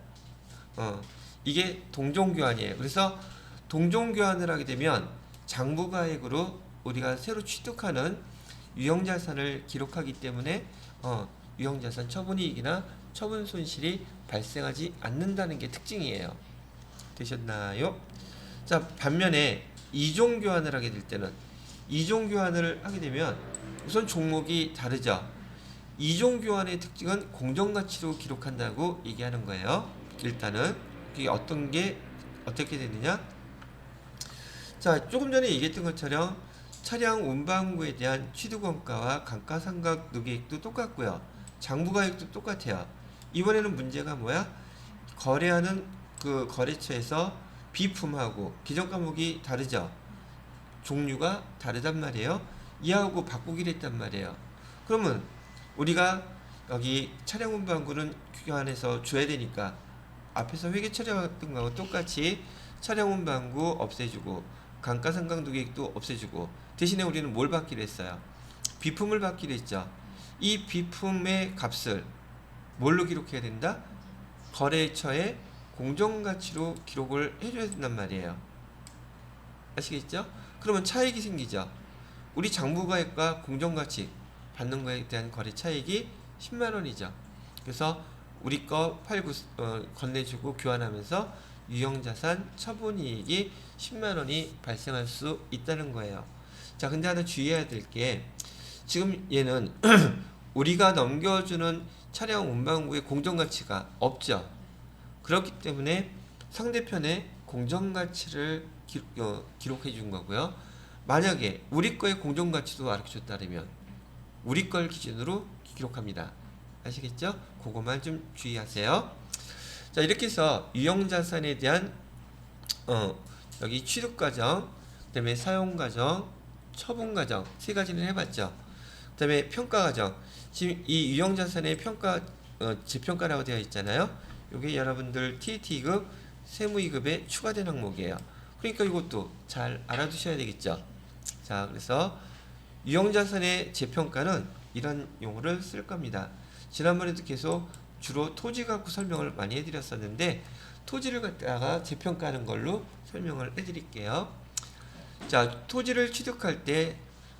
이게 동종교환이에요. 그래서 동종교환을 하게 되면 장부가액으로 우리가 새로 취득하는 유형자산을 기록하기 때문에 유형자산 처분이익이나 처분 손실이 발생하지 않는다는 게 특징이에요. 되셨나요? 자, 반면에 이종 교환을 하게 될 때는 이종 교환을 하게 되면 우선 종목이 다르죠. 이종 교환의 특징은 공정가치로 기록한다고 얘기하는 거예요. 일단은 이게 어떻게 되느냐? 자, 조금 전에 얘기했던 것처럼 차량 운반구에 대한 취득원가와 감가상각 누계액도 똑같고요. 장부가액도 똑같아요. 이번에는 문제가 뭐야? 거래하는 그 거래처에서 비품하고 기존 과목이 다르죠. 종류가 다르단 말이에요. 이하고 바꾸기로 했단 말이에요. 그러면 우리가 여기 차량 운반구는 교환해서 줘야 되니까 앞에서 회계 처리했던 거하고 똑같이 차량 운반구 없애주고 감가상각 누계액도 없애주고 대신에 우리는 뭘 받기로 했어요? 비품을 받기로 했죠. 이 비품의 값을 뭘로 기록해야 된다? 거래처의 공정가치로 기록을 해줘야 된단 말이에요. 아시겠죠? 그러면 차익이 생기죠. 우리 장부가액과 공정가치 받는 거에 대한 거래 차익이 10만원이죠. 그래서 우리 거 팔고 건네주고 교환하면서 유형자산 처분이익이 10만원이 발생할 수 있다는 거예요. 자, 근데 하나 주의해야 될 게 지금 얘는 우리가 넘겨주는 차량 운반구의 공정가치가 없죠. 그렇기 때문에 상대편의 공정가치를 기록해 준 거고요. 만약에 우리 거의 공정가치도 알려줬다면 우리 걸 기준으로 기록합니다. 아시겠죠? 그것만 좀 주의하세요. 자, 이렇게 해서 유형자산에 대한 여기 취득과정, 그 다음에 사용과정, 처분과정 세 가지를 해봤죠. 그 다음에 평가과정. 지금 이 유형자산의 평가 재평가라고 되어 있잖아요. 이게 여러분들 TAT2급 세무이급에 추가된 항목이에요. 그러니까 이것도 잘 알아두셔야 되겠죠. 자, 그래서 유형자산의 재평가는 이런 용어를 쓸 겁니다. 지난번에도 계속 주로 토지 갖고 설명을 많이 해드렸었는데 토지를 갖다가 재평가하는 걸로 설명을 해드릴게요. 자, 토지를 취득할 때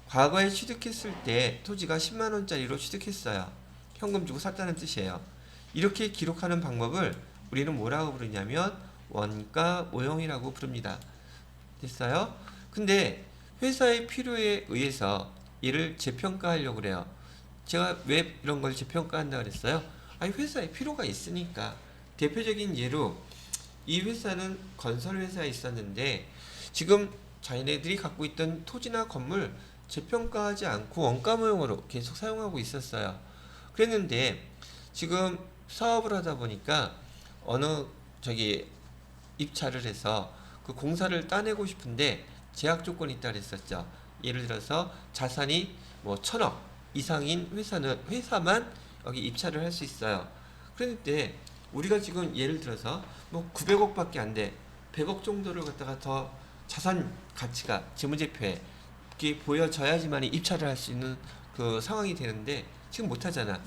과거에 취득했을 때 토지가 10만원짜리로 취득했어요. 현금 주고 샀다는 뜻이에요. 이렇게 기록하는 방법을 우리는 뭐라고 부르냐면 원가 모형이라고 부릅니다. 됐어요? 근데 회사의 필요에 의해서 이를 재평가하려고 그래요. 제가 왜 이런 걸 재평가한다 그랬어요? 아니, 회사에 필요가 있으니까. 대표적인 예로 이 회사는 건설 회사에 있었는데 지금 자기네들이 갖고 있던 토지나 건물 재평가하지 않고 원가 모형으로 계속 사용하고 있었어요. 그랬는데 지금 사업을 하다 보니까 어느 입찰을 해서 그 공사를 따내고 싶은데 제약 조건이 있다 그랬었죠. 예를 들어서 자산이 뭐 1000억 이상인 회사만 여기 입찰을 할 수 있어요. 그런데 우리가 지금 예를 들어서 뭐 900억밖에 안 돼. 100억 정도를 갖다가 더 자산 가치가 재무제표에 이렇게 보여져야지만 입찰을 할 수 있는 그 상황이 되는데 지금 못 하잖아.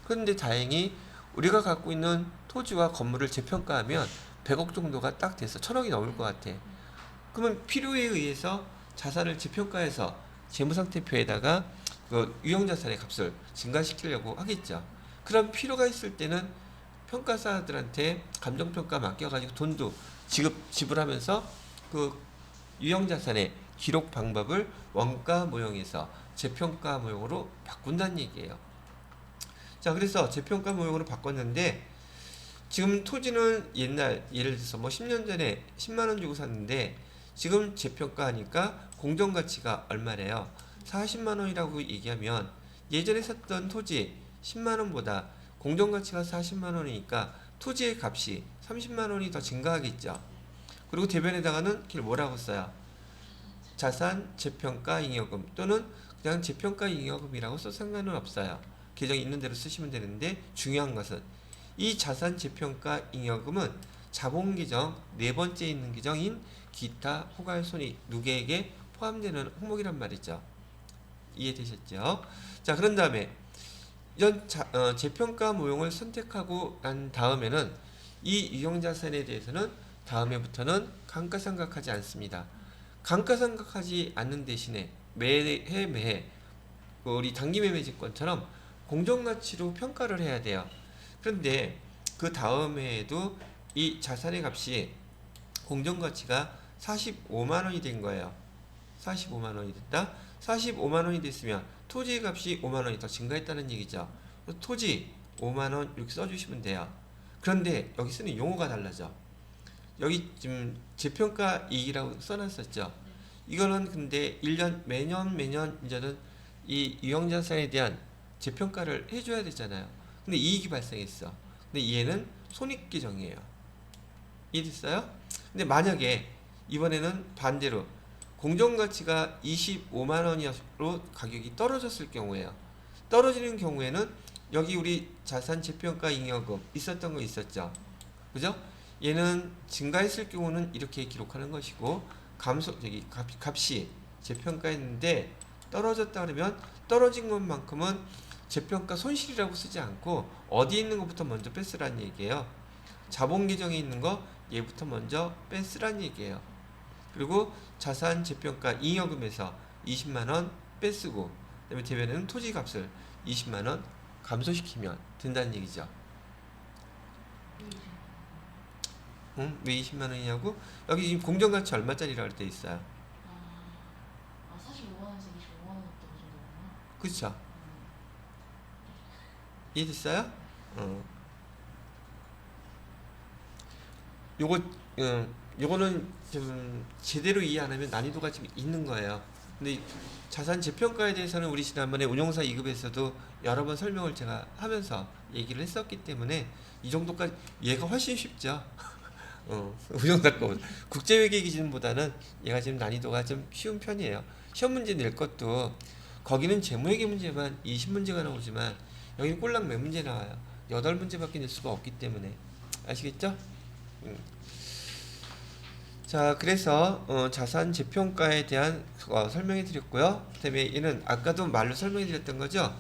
그런데 다행히 우리가 갖고 있는 토지와 건물을 재평가하면 100억 정도가 딱 돼서 1000억이 넘을 것 같아. 그러면 필요에 의해서 자산을 재평가해서 재무상태표에다가 그 유형자산의 값을 증가시키려고 하겠죠. 그런 필요가 있을 때는 평가사들한테 감정평가 맡겨가지고 돈도 지불하면서 그 유형자산의 기록 방법을 원가 모형에서 재평가 모형으로 바꾼다는 얘기예요. 자, 그래서 재평가 모형으로 바꿨는데 지금 토지는 옛날 예를 들어서 뭐 10년 전에 10만원 주고 샀는데 지금 재평가하니까 공정가치가 얼마래요? 40만원이라고 얘기하면 예전에 샀던 토지 10만원보다 공정가치가 40만원이니까 토지의 값이 30만원이 더 증가하겠죠. 그리고 대변에다가는 길 뭐라고 써요? 자산 재평가 잉여금 또는 그냥 재평가 잉여금이라고 써도 상관은 없어요. 계정이 있는 대로 쓰시면 되는데 중요한 것은 이 자산 재평가 잉여금은 자본 계정 네 번째 있는 계정인 기타 호갈 손익 누계액에 포함되는 항목이란 말이죠. 이해되셨죠? 자, 그런 다음에 이런 재평가 모형을 선택하고 난 다음에는 이 유형자산에 대해서는 다음해부터는 감가상각하지 않습니다. 감가상각하지 않는 대신에 매해 우리 단기매매증권처럼 공정가치로 평가를 해야 돼요. 그런데 그 다음에도 이 자산의 값이 공정가치가 45만 원이 된 거예요. 45만 원이 됐다. 45만 원이 됐으면 토지의 값이 5만 원이 더 증가했다는 얘기죠. 토지 5만 원 이렇게 써주시면 돼요. 그런데 여기 쓰는 용어가 달라져. 여기 지금 재평가 이익이라고 써놨었죠. 이거는 근데 1년 매년 이제는 이 유형자산에 대한 재평가를 해줘야 되잖아요. 근데 이익이 발생했어. 근데 얘는 손익계정이에요. 이해됐어요? 근데 만약에 이번에는 반대로 공정가치가 25만 원으로 가격이 떨어졌을 경우에요. 떨어지는 경우에는 여기 우리 자산 재평가 잉여금 있었던 거 있었죠. 그죠? 얘는 증가했을 경우는 이렇게 기록하는 것이고 값이 재평가했는데 떨어졌다 그러면 떨어진 것만큼은 재평가 손실이라고 쓰지 않고 어디에 있는 것부터 먼저 뺐으라는 얘기예요. 자본 계정에 있는 거 얘부터 먼저 뺐으라는 얘기예요. 그리고 자산 재평가 잉여금에서 20만 원 빼쓰고 그다음에 대변에는 토지 값을 20만 원 감소시키면 된다는 얘기죠. 응? 왜 20만 원이냐고? 여기 지금 공정가치 얼마짜리라고 돼 있어요. 45만 원에서 25만 원 정도구나. 그렇죠? 이해됐어요? 요거는 좀 제대로 이해 안 하면 난이도가 좀 있는 거예요. 근데 자산 재평가에 대해서는 우리 지난번에 운용사 2급에서도 여러 번 설명을 제가 하면서 얘기를 했었기 때문에 이 정도까지 얘가 훨씬 쉽죠. 운용사 거 국제회계 기준보다는 얘가 지금 난이도가 좀 쉬운 편이에요. 시험 문제 낼 것도 거기는 재무회계 문제만 20문제가 나오지만 여기는 꼴랑 몇 문제 나와요. 8문제밖에 낼 수가 없기 때문에 아시겠죠? 자, 그래서 자산 재평가에 대한 설명해 드렸고요. 그다음에 얘는 아까도 말로 설명해 드렸던 거죠.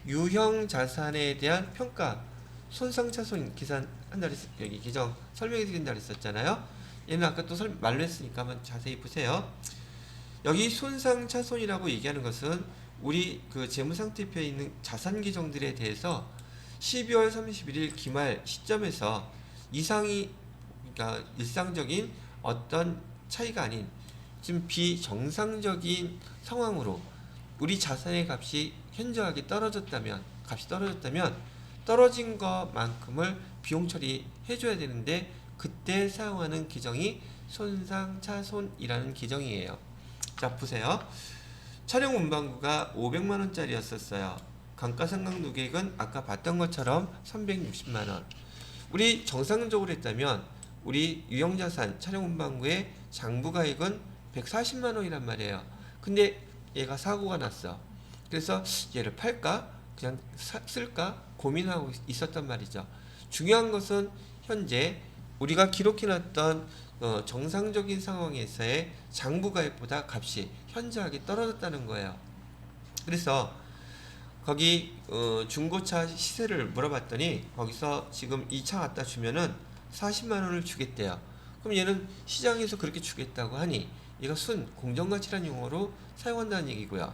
유형 자산에 대한 평가, 손상차손 계산 한다 여기 계정 설명해 드린다 그랬었잖아요. 얘는 아까 또 말로 했으니까 한번 자세히 보세요. 여기 손상차손이라고 얘기하는 것은 우리 그 재무상태표에 있는 자산 계정들에 대해서 12월 31일 기말 시점에서 이상이 그러니까 일상적인 어떤 차이가 아닌 지금 비정상적인 상황으로 우리 자산의 값이 현저하게 떨어졌다면 떨어진 것만큼을 비용 처리해 줘야 되는데 그때 사용하는 계정이 손상차손이라는 계정이에요. 자, 보세요. 촬영 운반구가 500만 원짜리였었어요. 감가상각 누계액은 아까 봤던 것처럼 360만 원. 우리 정상적으로 했다면 우리 유형자산 촬영 운반구의 장부가액은 140만 원이란 말이에요. 근데 얘가 사고가 났어. 그래서 얘를 팔까? 그냥 쓸까? 고민하고 있었단 말이죠. 중요한 것은 현재 우리가 기록해놨던 정상적인 상황에서의 장부가액보다 값이 현저하게 떨어졌다는 거예요. 그래서 거기 중고차 시세를 물어봤더니 거기서 지금 이 차 갖다 주면은 40만 원을 주겠대요. 그럼 얘는 시장에서 그렇게 주겠다고 하니 얘가 순 공정가치라는 용어로 사용한다는 얘기고요.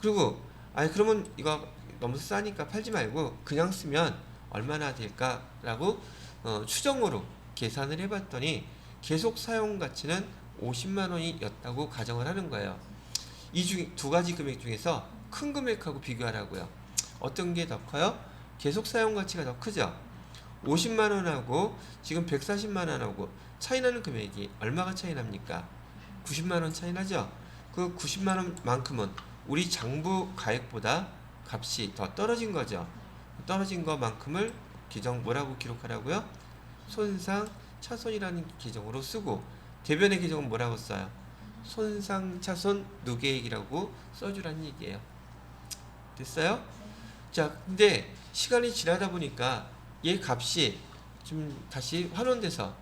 그리고 아니 그러면 이거 너무 싸니까 팔지 말고 그냥 쓰면 얼마나 될까라고 추정으로 계산을 해봤더니 계속 사용 가치는 50만 원이었다고 가정을 하는 거예요. 이 중 두 가지 금액 중에서 큰 금액하고 비교하라고요. 어떤 게 더 커요? 계속 사용 가치가 더 크죠. 50만 원하고 지금 140만 원하고 차이 나는 금액이 얼마가 차이 납니까? 90만 원 차이 나죠. 그 90만 원만큼은 우리 장부 가액보다 값이 더 떨어진 거죠. 떨어진 것만큼을 계정 뭐라고 기록하라고요? 손상 차손이라는 계정으로 쓰고 대변의 계정은 뭐라고 써요? 손상 차손 누계액이라고 써주라는 얘기예요. 됐어요? 자, 근데 시간이 지나다 보니까 얘 값이 좀 다시 환원돼서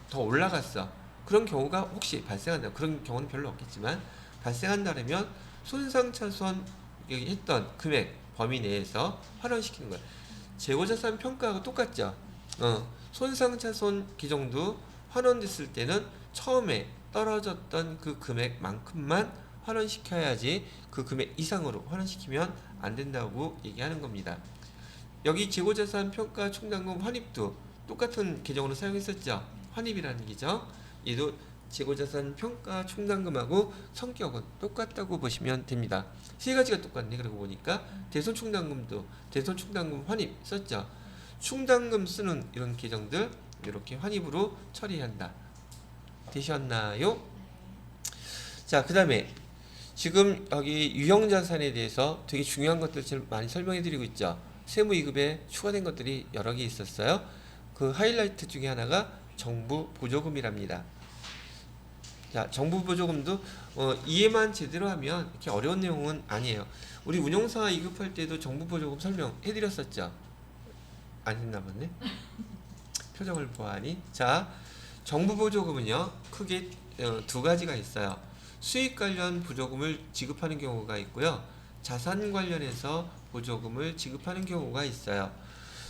더 올라갔어. 그런 경우가 혹시 발생한다. 그런 경우는 별로 없겠지만 발생한다면 손상차손 했던 금액 범위 내에서 환원시키는 거야. 재고자산 평가하고 똑같죠. 손상차손 계정도 환원됐을 때는 처음에 떨어졌던 그 금액만큼만 환원시켜야지 그 금액 이상으로 환원시키면 안 된다고 얘기하는 겁니다. 여기 재고자산 평가 충당금 환입도 똑같은 계정으로 사용했었죠. 환입이라는 계정. 얘도 재고자산 평가 충당금하고 성격은 똑같다고 보시면 됩니다. 세 가지가 똑같네. 그러고 보니까 대손 충당금도 대손 충당금 환입 썼죠. 충당금 쓰는 이런 계정들 이렇게 환입으로 처리한다. 되셨나요? 자, 그 다음에 지금 여기 유형자산에 대해서 되게 중요한 것들 지금 많이 설명해 드리고 있죠. 세무이급에 추가된 것들이 여러 개 있었어요. 그 하이라이트 중에 하나가 정부 보조금이랍니다. 자, 정부 보조금도 이해만 제대로 하면 이렇게 어려운 내용은 아니에요. 우리 운용사 2급할 때도 정부 보조금 설명해 드렸었죠. 안 했나 보네. 표정을 보아하니. 자, 정부 보조금은요 크게 두 가지가 있어요. 수익 관련 보조금을 지급하는 경우가 있고요. 자산 관련해서 보조금을 지급하는 경우가 있어요.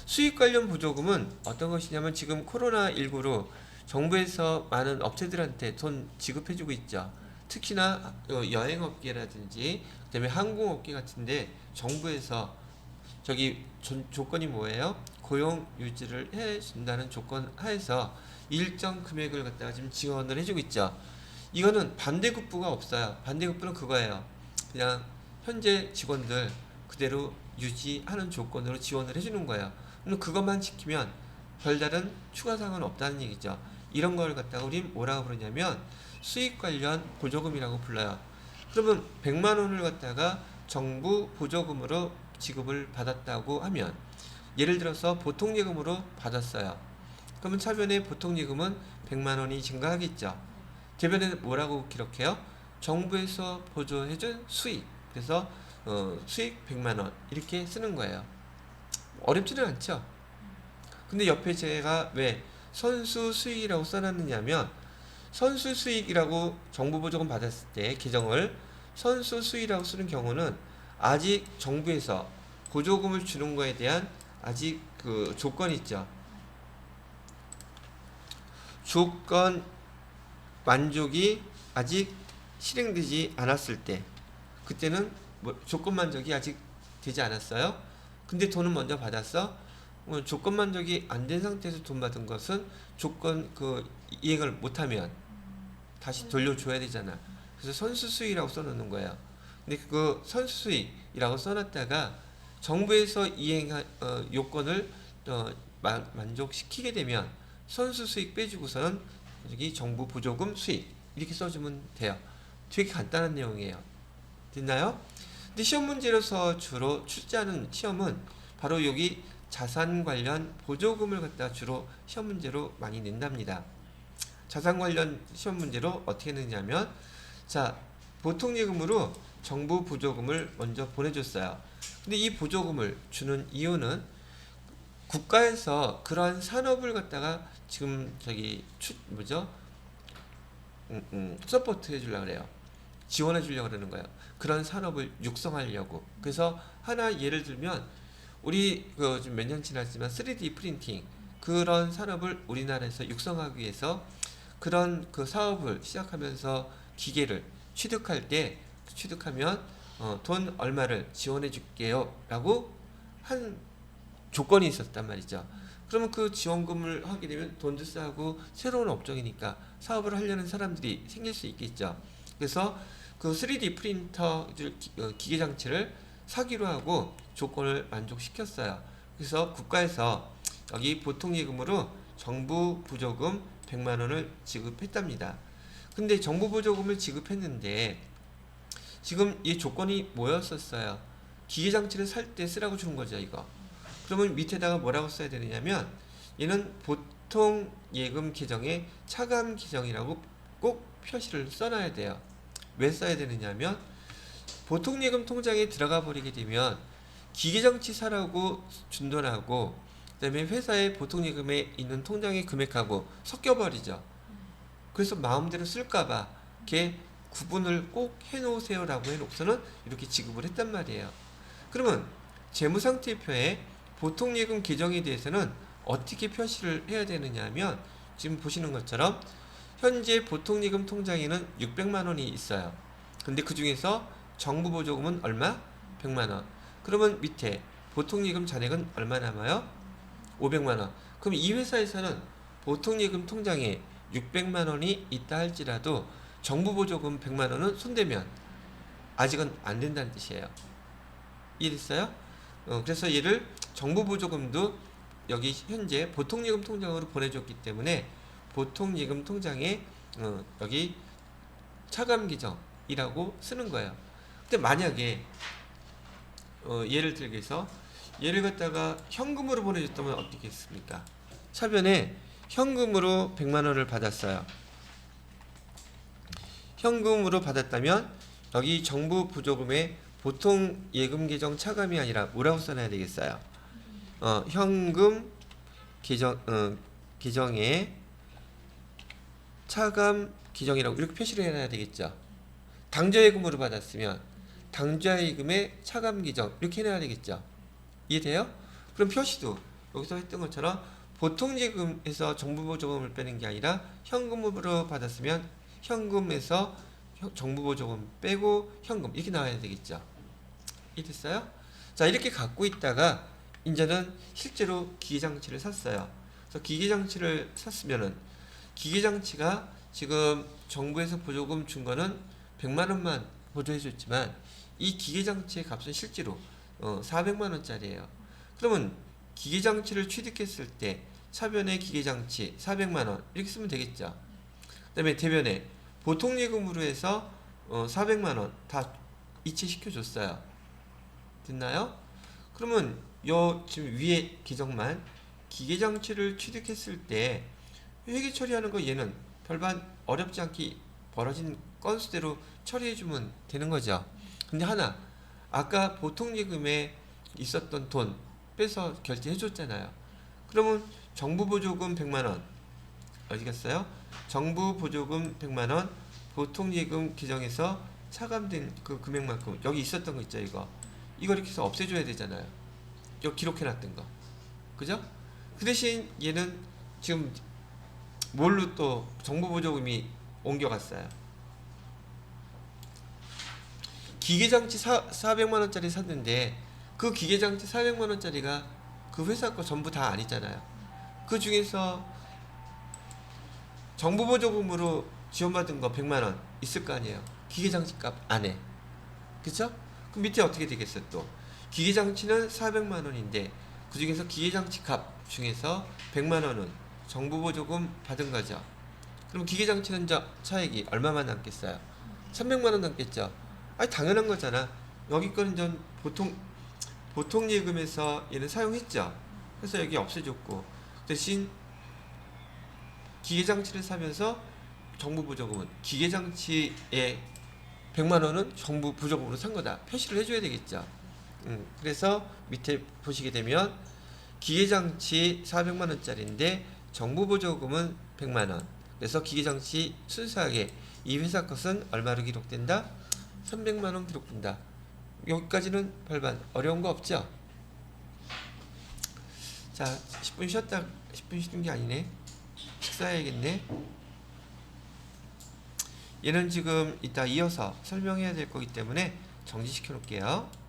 수익 관련 보조금은 어떤 것이냐면 지금 코로나19로 정부에서 많은 업체들한테 돈 지급해주고 있죠. 특히나 여행업계라든지 그다음에 항공업계 같은데 정부에서 저기 조건이 뭐예요? 고용 유지를 해준다는 조건 하에서 일정 금액을 갖다가 지금 지원을 해주고 있죠. 이거는 반대급부가 없어요. 반대급부는 그거예요. 그냥 현재 직원들 그대로 유지하는 조건으로 지원을 해주는 거예요. 그럼 그것만 지키면 별다른 추가사항은 없다는 얘기죠. 이런 걸 갖다가 우린 뭐라고 부르냐면 수익 관련 보조금이라고 불러요. 그러면 100만 원을 갖다가 정부 보조금으로 지급을 받았다고 하면 예를 들어서 보통예금으로 받았어요. 그러면 차변에 보통예금은 100만 원이 증가하겠죠. 대변에 뭐라고 기록해요? 정부에서 보조해준 수익. 그래서 수익 100만 원 이렇게 쓰는 거예요. 어렵지는 않죠. 근데 옆에 제가 왜 선수 수익이라고 써놨느냐면 선수 수익이라고 정부 보조금 받았을 때 계정을 선수 수익이라고 쓰는 경우는 아직 정부에서 보조금을 주는 거에 대한 아직 그 조건이 있죠. 조건 만족이 아직 실행되지 않았을 때 그때는 뭐 조건 만족이 아직 되지 않았어요. 근데 돈은 먼저 받았어. 조건 만족이 안 된 상태에서 돈 받은 것은 조건 그 이행을 못하면 다시 돌려줘야 되잖아. 그래서 선수수익이라고 써놓는 거예요. 근데 그 선수수익이라고 써놨다가 정부에서 이행한 요건을 만족시키게 되면 선수수익 빼주고서는 여기 정부 보조금 수익 이렇게 써주면 돼요. 되게 간단한 내용이에요. 됐나요? 근데 시험 문제로서 주로 출제하는 시험은 바로 여기 자산 관련 보조금을 갖다 주로 시험 문제로 많이 낸답니다. 자산 관련 시험 문제로 어떻게 내냐면 자, 보통예금으로 정부 보조금을 먼저 보내줬어요. 근데 이 보조금을 주는 이유는 국가에서 그러한 산업을 갖다가 지금 저기 서포트 해주려고 그래요. 지원해 주려고 그러는 거예요. 그런 산업을 육성하려고. 그래서 하나 예를 들면 우리 그 좀 몇 년 지났지만 3D 프린팅 그런 산업을 우리나라에서 육성하기 위해서 그런 그 사업을 시작하면서 기계를 취득할 때 취득하면 돈 얼마를 지원해 줄게요 라고 한 조건이 있었단 말이죠. 그러면 그 지원금을 하게 되면 돈도 싸고 새로운 업종이니까 사업을 하려는 사람들이 생길 수 있겠죠. 그래서 그 3D 프린터 기계 장치를 사기로 하고 조건을 만족시켰어요. 그래서 국가에서 여기 보통예금으로 정부 보조금 100만 원을 지급했답니다. 근데 정부 보조금을 지급했는데 지금 이 조건이 뭐였었어요? 기계 장치를 살 때 쓰라고 주는 거죠, 이거. 그러면 밑에다가 뭐라고 써야 되느냐면 얘는 보통 예금 계정의 차감 계정이라고 꼭 표시를 써놔야 돼요. 왜 써야 되느냐면 보통 예금 통장에 들어가 버리게 되면 기계장치 사라고 준 돈하고 그다음에 회사의 보통 예금에 있는 통장의 금액하고 섞여 버리죠. 그래서 마음대로 쓸까봐 이렇게 구분을 꼭 해놓으세요라고 해놓고서는 이렇게 지급을 했단 말이에요. 그러면 재무상태표에 보통예금 계정에 대해서는 어떻게 표시를 해야 되느냐 하면 지금 보시는 것처럼 현재 보통예금 통장에는 600만 원이 있어요. 근데 그 중에서 정부 보조금은 얼마? 100만 원. 그러면 밑에 보통예금 잔액은 얼마 남아요? 500만 원. 그럼 이 회사에서는 보통예금 통장에 600만 원이 있다 할지라도 정부 보조금 100만 원은 손대면 아직은 안 된다는 뜻이에요. 이해됐어요? 그래서 얘를 정부 보조금도 여기 현재 보통예금 통장으로 보내줬기 때문에 보통예금 통장에 여기 차감 계정이라고 쓰는 거예요. 근데 만약에 예를 들어서 얘를 갖다가 현금으로 보내줬다면 어떻게 했습니까? 차변에 현금으로 100만 원을 받았어요. 현금으로 받았다면 여기 정부 보조금에 보통 예금 계정 차감이 아니라 뭐라고 써놔야 되겠어요? 현금 계정에 차감 계정이라고 이렇게 표시를 해놔야 되겠죠. 당좌예금으로 받았으면 당좌예금의 차감 계정 이렇게 해놔야 되겠죠. 이해돼요? 그럼 표시도 여기서 했던 것처럼 보통 예금에서 정부 보조금을 빼는 게 아니라 현금으로 받았으면 현금에서 정부 보조금 빼고 현금 이렇게 나와야 되겠죠. 이해됐어요? 자, 이렇게 갖고 있다가 이제는 실제로 기계장치를 샀어요. 그래서 기계장치를 샀으면은 기계장치가 지금 정부에서 보조금 준 거는 100만 원만 보조해 줬지만 이 기계장치의 값은 실제로 400만 원짜리예요. 그러면 기계장치를 취득했을 때 차변의 기계장치 400만 원 이렇게 쓰면 되겠죠. 그다음에 대변에 보통예금으로 해서 400만 원 다 이체시켜 줬어요. 됐나요? 그러면 요 지금 위에 계정만 기계장치를 취득했을 때 회계 처리하는 거 얘는 별반 어렵지 않게 벌어진 건수대로 처리해주면 되는 거죠. 근데 하나 아까 보통예금에 있었던 돈 빼서 결제해줬잖아요. 그러면 정부 보조금 100만 원 어디 갔어요? 정부 보조금 100만 원 보통예금 계정에서 차감된 그 금액만큼 여기 있었던 거 있죠. 이거 이렇게 해서 없애줘야 되잖아요. 여기 기록해놨던 거 그죠? 그 대신 얘는 지금 뭘로 또 정부 보조금이 옮겨갔어요. 기계장치 400만 원짜리 샀는데 그 기계장치 400만 원짜리가 그 회사 거 전부 다 아니잖아요. 그 중에서 정부 보조금으로 지원받은 거 100만 원 있을 거 아니에요. 기계장치 값 안에. 그쵸? 그럼 밑에 어떻게 되겠어요 또? 기계장치는 400만 원인데 그 중에서 기계장치 값 중에서 100만 원은 정부 보조금 받은 거죠. 그럼 기계장치는 차액이 얼마만 남겠어요? 300만 원 남겠죠. 아니 당연한 거잖아. 여기 거는 전 보통 예금에서 얘는 사용했죠. 그래서 여기 없애줬고 대신 기계장치를 사면서 정부 보조금은 기계장치에 100만 원은 정부 보조금으로 산 거다. 표시를 해줘야 되겠죠. 그래서 밑에 보시게 되면 기계장치 400만 원짜리인데 정부 보조금은 100만 원. 그래서 기계장치 순수하게 이 회사 것은 얼마로 기록된다? 300만 원 기록된다. 여기까지는 별반 어려운 거 없죠? 자, 10분 쉬는 게 아니네. 식사해야겠네. 얘는 지금 이따 이어서 설명해야 될 거기 때문에 정지시켜 놓을게요.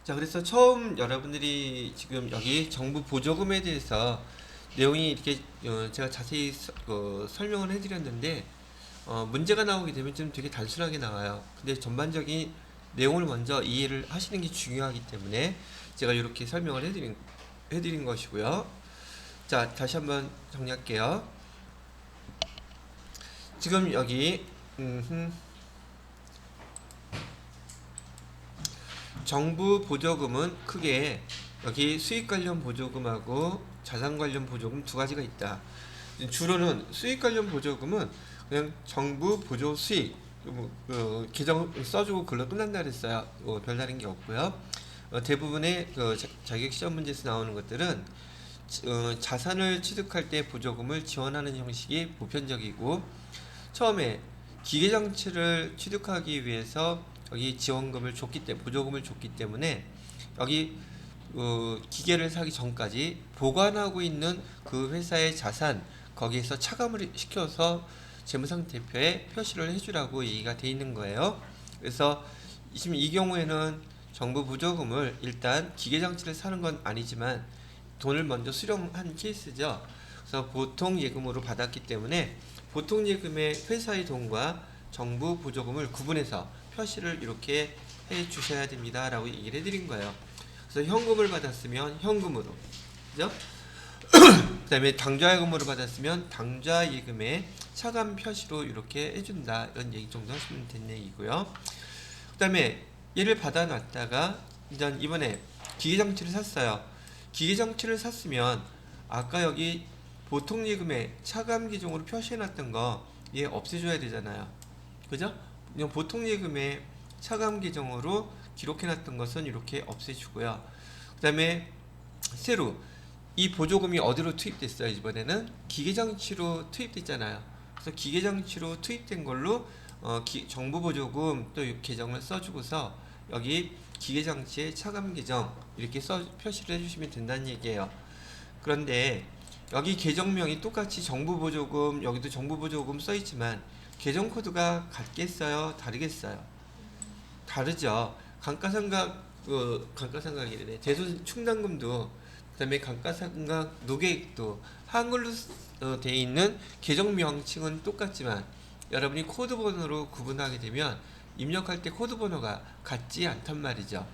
자, 그래서 처음 여러분들이 지금 여기 정부 보조금에 대해서 내용이 이렇게 제가 자세히 설명을 해드렸는데 문제가 나오게 되면 좀 되게 단순하게 나와요. 근데 전반적인 내용을 먼저 이해를 하시는 게 중요하기 때문에 제가 이렇게 설명을 해드린 것이고요. 자, 다시 한번 정리할게요. 지금 여기 정부 보조금은 크게 여기 수익 관련 보조금하고 자산 관련 보조금 두 가지가 있다. 주로는 수익 관련 보조금은 그냥 정부 보조 수익 계정 써주고 글로 끝난다 그랬어요. 별다른 게 없고요. 대부분의 자격 시험 문제에서 나오는 것들은 자산을 취득할 때 보조금을 지원하는 형식이 보편적이고 처음에 기계장치를 취득하기 위해서 여기 지원금을 줬기 때문에 보조금을 줬기 때문에 여기 기계를 사기 전까지 보관하고 있는 그 회사의 자산 거기에서 차감을 시켜서 재무상태표에 표시를 해주라고 얘기가 돼 있는 거예요. 그래서 지금 이 경우에는 정부 보조금을 일단 기계장치를 사는 건 아니지만 돈을 먼저 수령한 케이스죠. 그래서 보통 예금으로 받았기 때문에 보통 예금의 회사의 돈과 정부 보조금을 구분해서 표시를 이렇게 해 주셔야 됩니다 라고 얘기를 해드린 거예요. 그래서 현금을 받았으면 현금으로, 그죠? 그 다음에 당좌예금으로 받았으면 당좌예금의 차감 표시로 이렇게 해준다, 이런 얘기 정도 하시면 되는 얘기고요. 그 다음에 얘를 받아놨다가 이번에 기계장치를 샀어요. 기계장치를 샀으면 아까 여기 보통예금의 차감기종으로 표시해놨던 거 얘 없애줘야 되잖아요. 그죠? 그냥 보통예금의 차감기종으로 기록해놨던 것은 이렇게 없애주고요. 그 다음에 새로 이 보조금이 어디로 투입됐어요? 이번에는 기계장치로 투입됐잖아요. 그래서 기계장치로 투입된 걸로 정부 보조금 또 계정을 써주고서 여기 기계장치의 차감 계정 이렇게 표시를 해주시면 된다는 얘기예요. 그런데 여기 계정명이 똑같이 정부 보조금, 여기도 정부 보조금 써있지만 계정 코드가 같겠어요? 다르겠어요? 다르죠. 감가상각이래. 대손 충당금도, 그 다음에 감가상각 노계획도 한글로 되어 있는 계정 명칭은 똑같지만 여러분이 코드 번호로 구분하게 되면 입력할 때 코드 번호가 같지 않단 말이죠.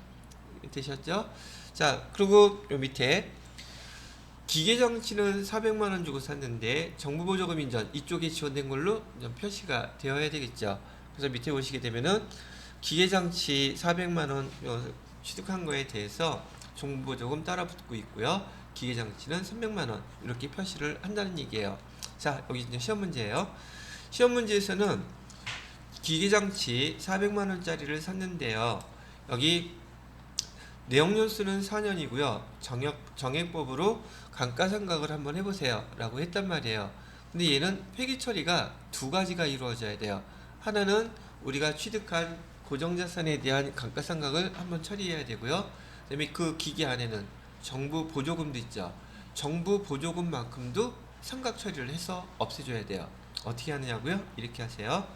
되셨죠? 자, 그리고 요 밑에 기계장치는 400만원 주고 샀는데 정부보조금 인전 이쪽에 지원된 걸로 표시가 되어야 되겠죠. 그래서 밑에 보시게 되면은 기계장치 400만원 취득한 거에 대해서 정부보조금 따라 붙고 있고요. 기계장치는 300만원 이렇게 표시를 한다는 얘기예요. 자, 여기 이제 시험 문제예요. 시험 문제에서는 기계장치 400만원짜리를 샀는데요. 여기 내용연수는 4년이고요. 정액법으로 감가상각을 한번 해보세요 라고 했단 말이에요. 근데 얘는 폐기 처리가 두 가지가 이루어져야 돼요. 하나는 우리가 취득한 고정자산에 대한 감가상각을 한번 처리해야 되고요. 그 다음에 그 기계 안에는 정부 보조금도 있죠. 정부 보조금만큼도 상각 처리를 해서 없애줘야 돼요. 어떻게 하느냐고요? 이렇게 하세요.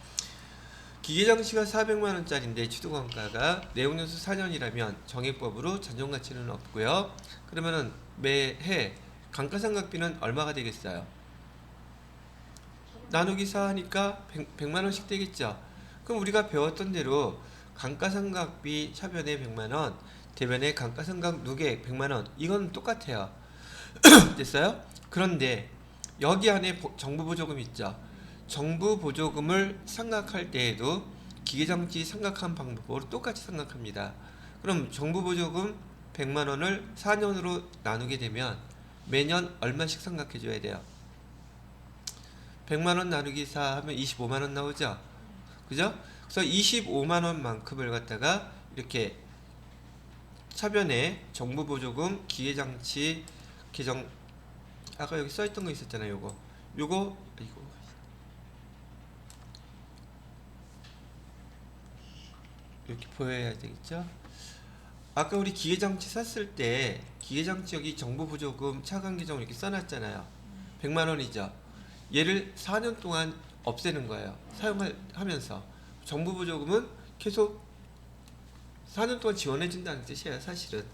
기계장치가 400만원짜리인데 취득원가가 내용연수 4년이라면 정액법으로 잔존가치는 없고요. 그러면은 매해 감가상각비는 얼마가 되겠어요? 나누기 4 하니까 100만원씩 되겠죠. 그럼 우리가 배웠던 대로 감가상각비 차변에 100만원, 대변에 감가상각 누계액 100만원, 이건 똑같아요. 됐어요? 그런데 여기 안에 정부 보조금 있죠. 정부 보조금을 상각할 때에도 기계장치 상각한 방법으로 똑같이 상각합니다. 그럼 정부 보조금 100만원을 4년으로 나누게 되면 매년 얼마씩 상각해 줘야 돼요? 100만원 나누기 4 하면 25만원 나오죠? 그죠? 그래서 25만원만큼을 갖다가 이렇게 차변에 정부 보조금 기계장치 계정, 아까 여기 써있던 거 있었잖아요. 요거 이렇게 보여야 되겠죠? 아까 우리 기계장치 샀을 때 기계장치 여기 정부 보조금 차감 계정 이렇게 써놨잖아요. 100만원이죠. 얘를 4년 동안 없애는 거예요. 사용하면서. 정부 보조금은 계속 4년 동안 지원해준다는 뜻이에요, 사실은.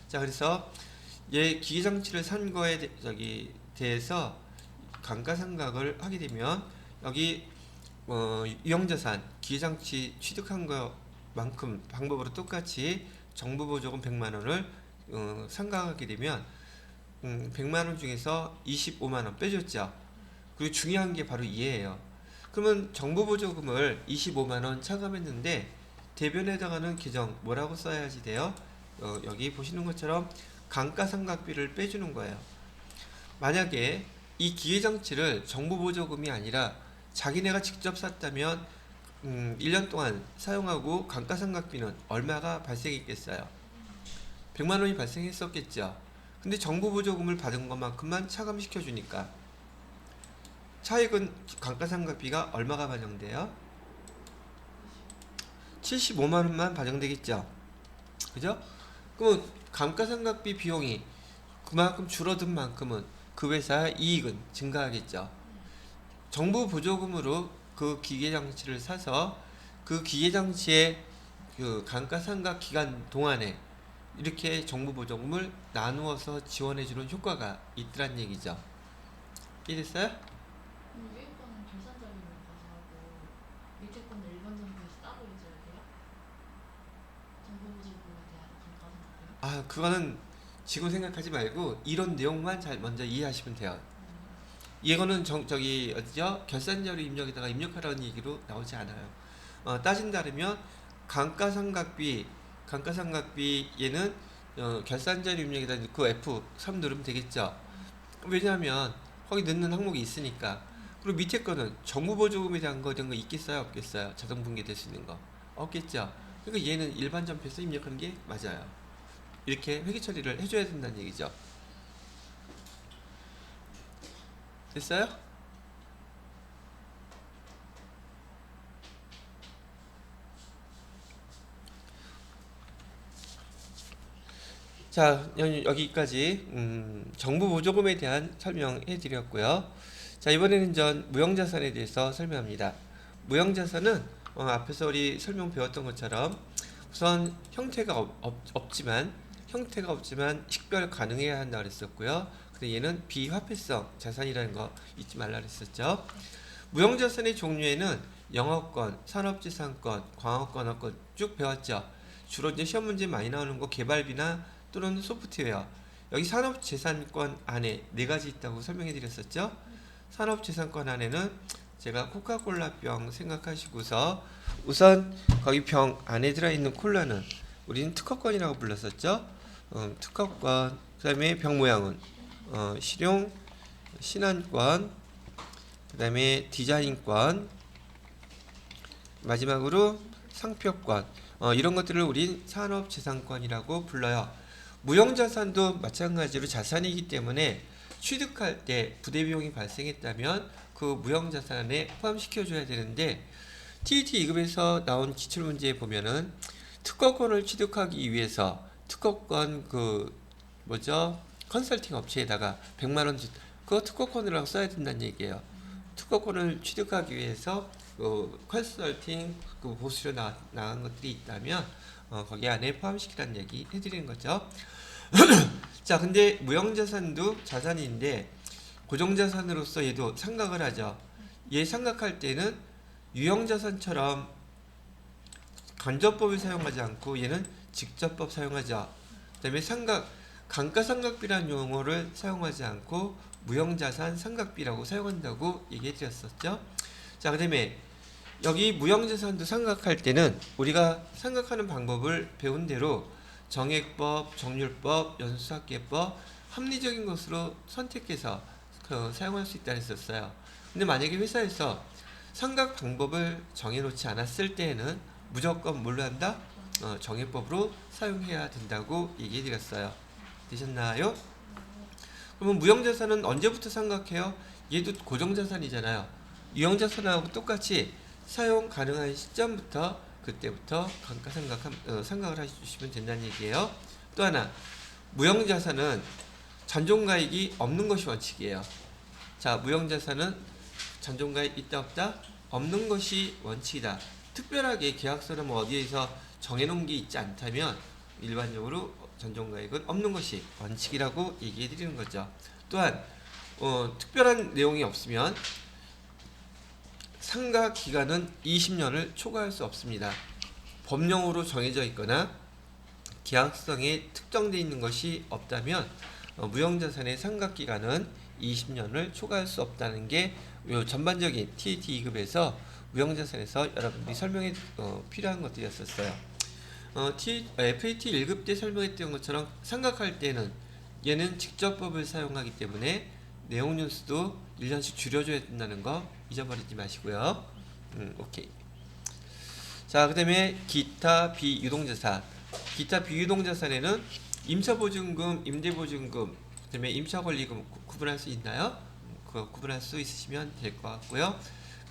자, 그래서 얘 기계장치를 산 거에 대해서 감가상각을 하게 되면 여기 유형자산 기계장치 취득한 것만큼 방법으로 똑같이 정부 보조금 100만원을 상각하게 되면 100만원 중에서 25만원 빼줬죠. 그리고 중요한 게 바로 이해예요. 그러면 정부 보조금을 25만원 차감했는데 대변에 해당하는 계정 뭐라고 써야지 돼요? 여기 보시는 것처럼 감가상각비를 빼주는 거예요. 만약에 이 기계장치를 정부 보조금이 아니라 자기네가 직접 샀다면 1년 동안 사용하고 감가상각비는 얼마가 발생했겠어요? 100만원이 발생했었겠죠. 근데 정부 보조금을 받은 것만큼만 차감시켜 주니까 차익은 감가상각비가 얼마가 반영돼요? 75만원만 반영되겠죠. 그죠? 그럼 감가상각비 비용이 그만큼 줄어든 만큼은 그 회사의 이익은 증가하겠죠. 정부 보조금으로 그 기계 장치를 사서 그 기계 장치의 그 감가상각 기간 동안에 이렇게 정부 보조금을 나누어서 지원해주는 효과가 있더란 얘기죠. 이해됐어요? 그럼 위에 거는 결산 자료를 가서 하고 밑에 거는 일반 정부에서 따로 해줘야 돼요? 정부 보조금에 대한 감가상각이요? 아, 그거는 지금 생각하지 말고 이런 내용만 잘 먼저 이해하시면 돼요. 이거는 저기 어디죠? 결산자료 입력에다가 입력하라는 얘기로 나오지 않아요. 따진다면 감가상각비 얘는 결산자료 입력에다 넣고 F3 누르면 되겠죠. 왜냐하면 거기 넣는 항목이 있으니까. 그리고 밑에 거는 정부보조금에 대한 거 이런 거 있겠어요, 없겠어요? 자동 분괴될 수 있는 거 없겠죠. 그러니까 얘는 일반 전표에서 입력하는 게 맞아요. 이렇게 회계 처리를 해줘야 된다는 얘기죠. 됐어요? 자, 여기까지 정부 보조금에 대한 설명해 드렸고요. 자, 이번에는 무형자산에 대해서 설명합니다. 무형자산은 앞에서 우리 설명 배웠던 것처럼 우선 형태가 없지만 식별 가능해야 한다 그랬었고요. 근데 얘는 비화폐성 자산이라는 거 잊지 말라 그랬었죠. 무형자산의 종류에는 영업권, 산업재산권, 광업권 쭉 배웠죠. 주로 이제 시험 문제 많이 나오는 거 개발비나 또는 소프트웨어. 여기 산업재산권 안에 네 가지 있다고 설명해 드렸었죠. 산업재산권 안에는 제가 코카콜라 병 생각하시고서 우선 거기 병 안에 들어있는 콜라는 우리는 특허권이라고 불렀었죠. 특허권. 그 다음에 병 모양은 실용 신안권, 그 다음에 디자인권, 마지막으로 상표권. 이런 것들을 우린 산업재산권이라고 불러요. 무형자산도 마찬가지로 자산이기 때문에 취득할 때 부대비용이 발생했다면 그 무형자산에 포함시켜줘야 되는데 TET 2급에서 나온 기출문제에 보면은 특허권을 취득하기 위해서 특허권 컨설팅 업체에다가 100만원 그거 특허권이라고 써야 된다는 얘기예요. 특허권을 취득하기 위해서 컨설팅 보수료 나간 것들이 있다면 거기 안에 포함시키라는 얘기 해드리는 거죠. 자, 근데 무형자산도 자산인데 고정자산으로서 얘도 상각을 하죠. 얘 상각할 때는 유형자산처럼 간접법을 사용하지 않고 얘는 직접법 사용하죠. 그 다음에 감가상각비라는 용어를 사용하지 않고 무형자산 상각비라고 사용한다고 얘기해 드렸었죠. 자, 그 다음에 여기 무형자산도 상각할 때는 우리가 상각하는 방법을 배운 대로 정액법, 정률법, 연수학계법 합리적인 것으로 선택해서 사용할 수 있다 했었어요. 근데 만약에 회사에서 상각 방법을 정해놓지 않았을 때에는 무조건 뭘로 한다? 정액법으로 사용해야 된다고 얘기해 드렸어요. 되셨나요? 그러면 무형자산은 언제부터 상각해요? 얘도 고정자산이잖아요. 유형자산하고 똑같이 사용 가능한 시점부터 그때부터 상각을 해주시면 된다는 얘기예요. 또 하나, 무형자산은 잔존가액이 없는 것이 원칙이에요. 자, 무형자산은 잔존가액 있다 없다? 없는 것이 원칙이다. 특별하게 계약서나 어디에서 정해놓은 게 있지 않다면 일반적으로 잔존가액은 없는 것이 원칙이라고 얘기해 드리는 거죠. 또한 특별한 내용이 없으면 상각 기간은 20년을 초과할 수 없습니다. 법령으로 정해져 있거나 계약성에 특정되어 있는 것이 없다면 무형자산의 상각 기간은 20년을 초과할 수 없다는 게 전반적인 TET 2급에서 무형자산에서 여러분들이 설명이 필요한 것들이었었어요. FAT 1급 때 설명했던 것처럼 상각할 때는 얘는 직접법을 사용하기 때문에 내용 연수도 1년씩 줄여줘야 된다는 거 잊어버리지 마시고요. 오케이. 자, 그 다음에 기타 비유동자산. 기타 비유동자산에는 임차보증금, 임대보증금, 그 다음에 임차권리금 구분할 수 있나요? 그거 구분할 수 있으시면 될 것 같고요.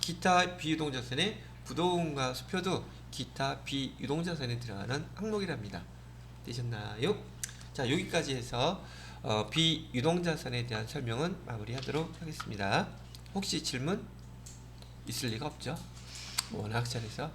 기타 비유동자산의 부도금과 수표도 기타 비유동자산에 들어가는 항목이랍니다. 되셨나요? 자, 여기까지 해서 비유동자산에 대한 설명은 마무리하도록 하겠습니다. 혹시 질문? 있을 리가 없죠. 워낙 잘해서.